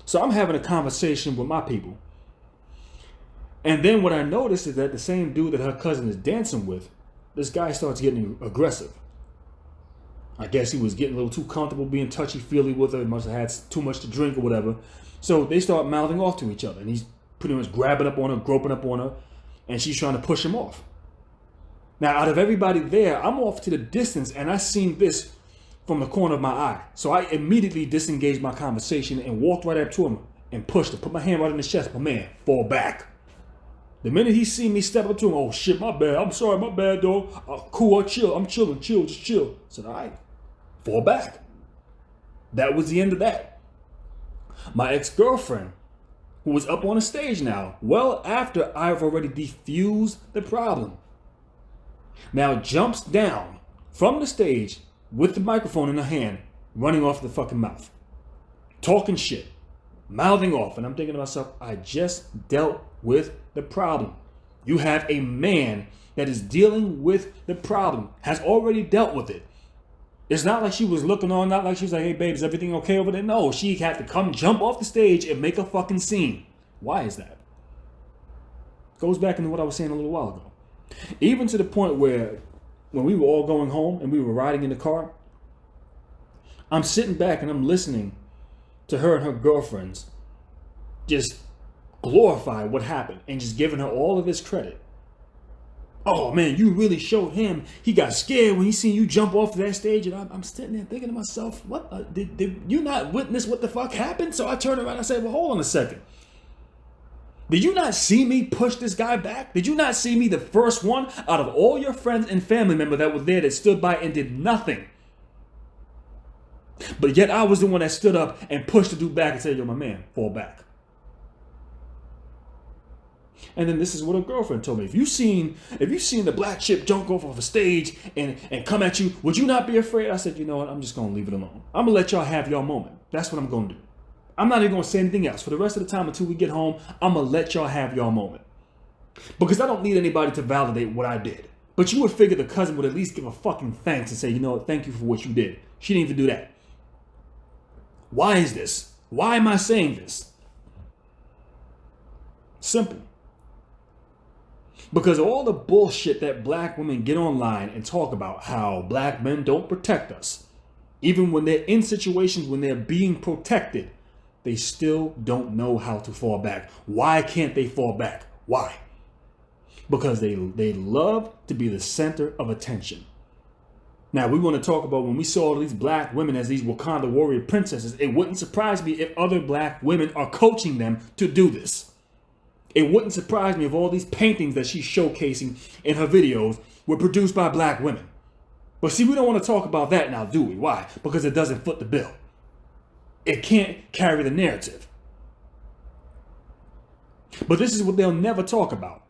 Speaker 3: So I'm having a conversation with my people. And then what I noticed is that the same dude that her cousin is dancing with, this guy starts getting aggressive. I guess he was getting a little too comfortable being touchy-feely with her. He must have had too much to drink or whatever. So they start mouthing off to each other. And he's pretty much grabbing up on her, groping up on her. And she's trying to push him off. Now, out of everybody there, I'm off to the distance. And I seen this from the corner of my eye. So I immediately disengaged my conversation and walked right up to him and pushed him. Put my hand right in his chest. My man, fall back. The minute he see me step up to him, oh shit, my bad. I'm sorry, my bad, dog. Cool, chill. I'm chilling, just chill. I said, all right, fall back. That was the end of that. My ex-girlfriend, who was up on the stage now, well after I've already defused the problem, now jumps down from the stage with the microphone in her hand, running off the fucking mouth, talking shit, mouthing off. And I'm thinking to myself, I just dealt with the problem. You have a man that is dealing with the problem, has already dealt with it. It's not like she was looking on, not like she was like, hey babe, is everything okay over there? No, she had to come jump off the stage and make a fucking scene. Why is that? Goes back into what I was saying a little while ago. Even to the point where when we were all going home and we were riding in the car, I'm sitting back and I'm listening to her and her girlfriends just glorify what happened and just giving her all of this credit. Oh man, you really showed him. He got scared when he seen you jump off that stage. And I'm sitting there thinking to myself, what? Did you not witness what the fuck happened? So I turned around and I said, well, hold on a second. Did you not see me push this guy back? Did you not see me the first one out of all your friends and family members that were there that stood by and did nothing? But yet I was the one that stood up and pushed the dude back and said, yo, my man, fall back. And then this is what a girlfriend told me. If you seen the black chip jump off of a stage and come at you, would you not be afraid? I said, you know what? I'm just going to leave it alone. I'm going to let y'all have your moment. That's what I'm going to do. I'm not even going to say anything else. For the rest of the time until we get home, I'm going to let y'all have your moment. Because I don't need anybody to validate what I did. But you would figure the cousin would at least give a fucking thanks and say, you know what? Thank you for what you did. She didn't even do that. Why is this? Why am I saying this? Simple. Because all the bullshit that black women get online and talk about how black men don't protect us, even when they're in situations when they're being protected, they still don't know how to fall back. Why can't they fall back? Why? Because they love to be the center of attention. Now, we want to talk about when we saw these black women as these Wakanda warrior princesses. It wouldn't surprise me if other black women are coaching them to do this. It wouldn't surprise me if all these paintings that she's showcasing in her videos were produced by black women. But see, we don't want to talk about that now, do we? Why? Because it doesn't foot the bill. It can't carry the narrative. But this is what they'll never talk about.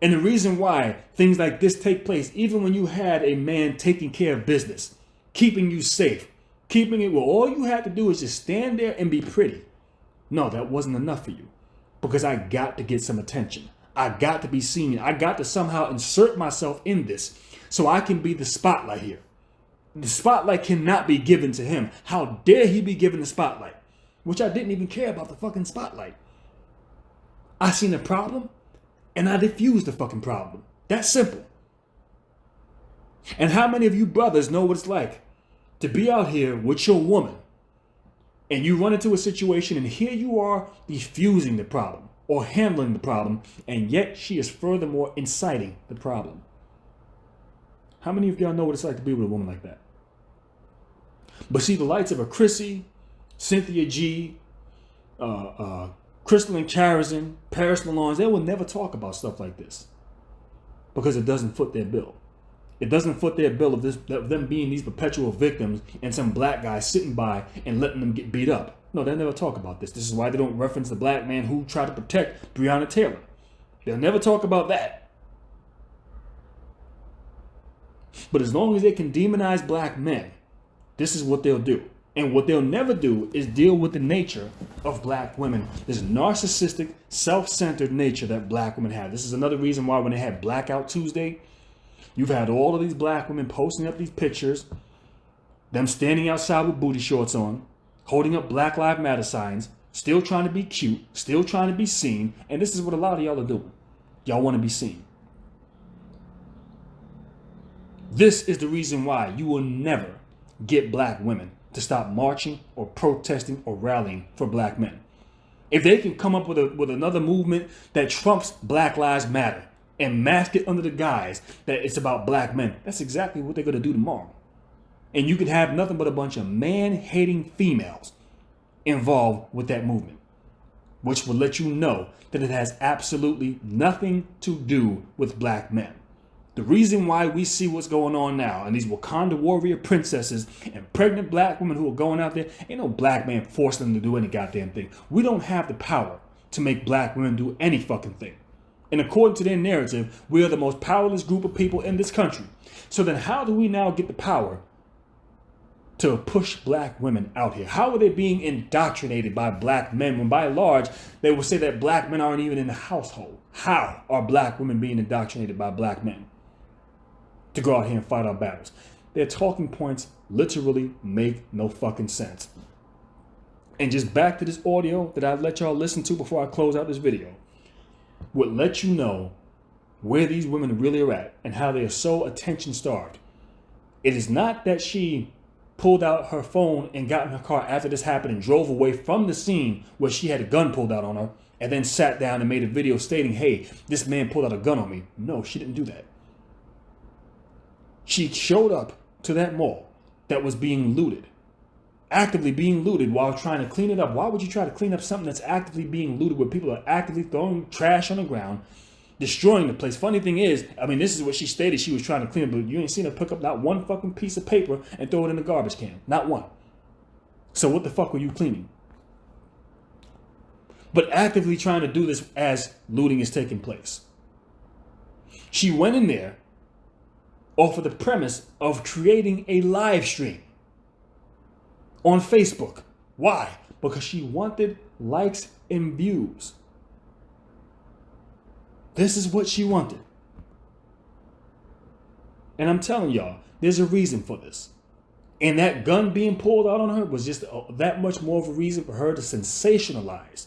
Speaker 3: And the reason why things like this take place, even when you had a man taking care of business, keeping you safe, keeping it where all you had to do is just stand there and be pretty. No, that wasn't enough for you. Because I got to get some attention. I got to be seen. I got to somehow insert myself in this so I can be the spotlight here. The spotlight cannot be given to him. How dare he be given the spotlight? Which I didn't even care about the fucking spotlight. I seen a problem and I diffused the fucking problem. That's simple. And how many of you brothers know what it's like to be out here with your woman and you run into a situation and here you are defusing the problem or handling the problem, and yet she is furthermore inciting the problem? How many of y'all know what it's like to be with a woman like that? But see, the likes of a Chrissy, Cynthia G, Crystalline Charizon, Paris Lalonde, they will never talk about stuff like this because it doesn't foot their bill. It doesn't foot their bill of them being these perpetual victims and some black guy sitting by and letting them get beat up. No, they'll never talk about this. This is why they don't reference the black man who tried to protect Breonna Taylor. They'll never talk about that. But as long as they can demonize black men, this is what they'll do. And what they'll never do is deal with the nature of black women. This narcissistic, self-centered nature that black women have. This is another reason why when they had Blackout Tuesday, you've had all of these black women posting up these pictures, them standing outside with booty shorts on, holding up Black Lives Matter signs, still trying to be cute, still trying to be seen. And this is what a lot of y'all are doing. Y'all want to be seen. This is the reason why you will never get black women to stop marching or protesting or rallying for black men. If they can come up with another movement that trumps Black Lives Matter and mask it under the guise that it's about black men, that's exactly what they're going to do tomorrow. And you could have nothing but a bunch of man-hating females involved with that movement, which will let you know that it has absolutely nothing to do with black men. The reason why we see what's going on now and these Wakanda warrior princesses and pregnant black women who are going out there, ain't no black man forcing them to do any goddamn thing. We don't have the power to make black women do any fucking thing. And according to their narrative, we are the most powerless group of people in this country. So then how do we now get the power to push black women out here? How are they being indoctrinated by black men when by and large they will say that black men aren't even in the household? How are black women being indoctrinated by black men to go out here and fight our battles? Their talking points literally make no fucking sense. And just back to this audio that I let y'all listen to before I close out this video, would let you know where these women really are at and how they are so attention starved. It is not that she pulled out her phone and got in her car after this happened and drove away from the scene where she had a gun pulled out on her and then sat down and made a video stating, hey, this man pulled out a gun on me. No, she didn't do that. She showed up to that mall that was being looted, actively being looted while trying to clean it up. Why would you try to clean up something that's actively being looted where people are actively throwing trash on the ground, destroying the place? Funny thing is, I mean, this is what she stated she was trying to clean up, but you ain't seen her pick up not one fucking piece of paper and throw it in the garbage can. Not one. So what the fuck were you cleaning? But actively trying to do this as looting is taking place. She went in there off of the premise of creating a live stream on Facebook. Why? Because she wanted likes and views. This is what she wanted. And I'm telling y'all, there's a reason for this. And that gun being pulled out on her was just that much more of a reason for her to sensationalize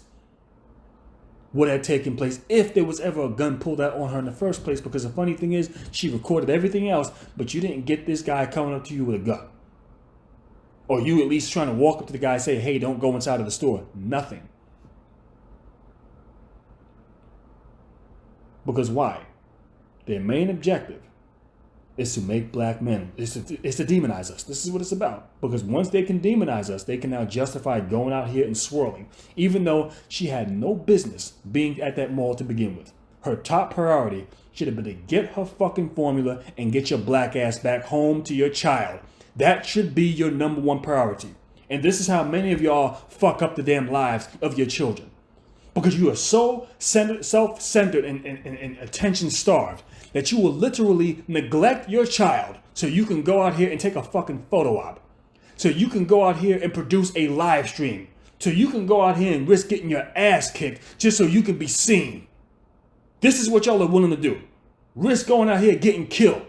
Speaker 3: what had taken place if there was ever a gun pulled out on her in the first place. Because the funny thing is, she recorded everything else, but you didn't get this guy coming up to you with a gun. Or you at least trying to walk up to the guy and say, hey, don't go inside of the store. Nothing. Because why? Their main objective is to make black men, is to demonize us. This is what it's about. Because once they can demonize us, they can now justify going out here and swirling, even though she had no business being at that mall to begin with. Her top priority should have been to get her fucking formula and get your black ass back home to your child. That should be your number one priority. And this is how many of y'all fuck up the damn lives of your children. Because you are so self-centered and attention-starved that you will literally neglect your child so you can go out here and take a fucking photo op. So you can go out here and produce a live stream. So you can go out here and risk getting your ass kicked just so you can be seen. This is what y'all are willing to do. Risk going out here getting killed.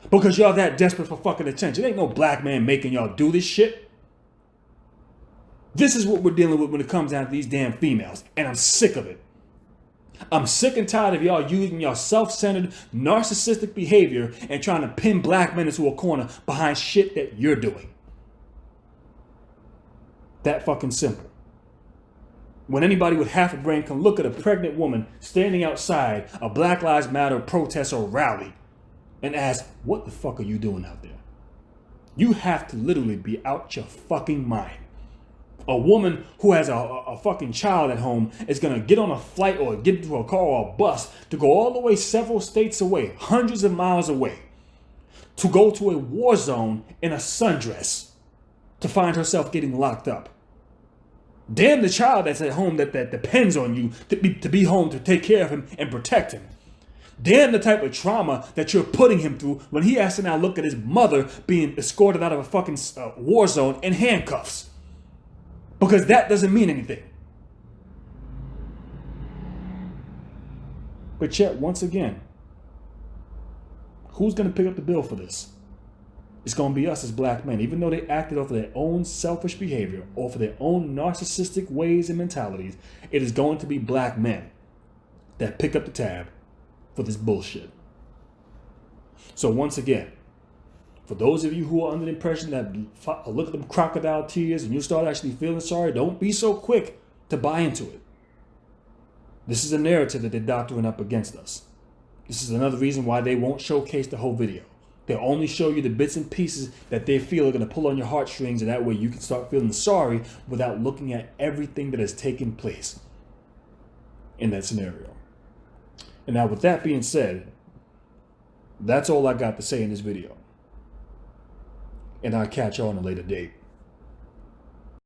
Speaker 3: Because y'all that desperate for fucking attention. Ain't no black man making y'all do this shit. This is what we're dealing with when it comes down to these damn females. And I'm sick of it. I'm sick and tired of y'all using your self-centered, narcissistic behavior and trying to pin black men into a corner behind shit that you're doing. That fucking simple. When anybody with half a brain can look at a pregnant woman standing outside a Black Lives Matter protest or rally and ask, what the fuck are you doing out there? You have to literally be out your fucking mind. A woman who has a fucking child at home is going to get on a flight or get into a car or a bus to go all the way several states away, hundreds of miles away, to go to a war zone in a sundress to find herself getting locked up. Damn the child that's at home that depends on you to be home to take care of him and protect him. Damn the type of trauma that you're putting him through when he has to now look at his mother being escorted out of a fucking war zone in handcuffs. Because that doesn't mean anything. But yet, once again, who's going to pick up the bill for this? It's going to be us as black men. Even though they acted off of their own selfish behavior, off of their own narcissistic ways and mentalities, it is going to be black men that pick up the tab for this bullshit. So once again, for those of you who are under the impression that look at them crocodile tears and you start actually feeling sorry, don't be so quick to buy into it. This is a narrative that they're doctoring up against us. This is another reason why they won't showcase the whole video. They'll only show you the bits and pieces that they feel are going to pull on your heartstrings, and that way you can start feeling sorry without looking at everything that has taken place in that scenario. And now with that being said, that's all I got to say in this video. And I'll catch y'all on a later date.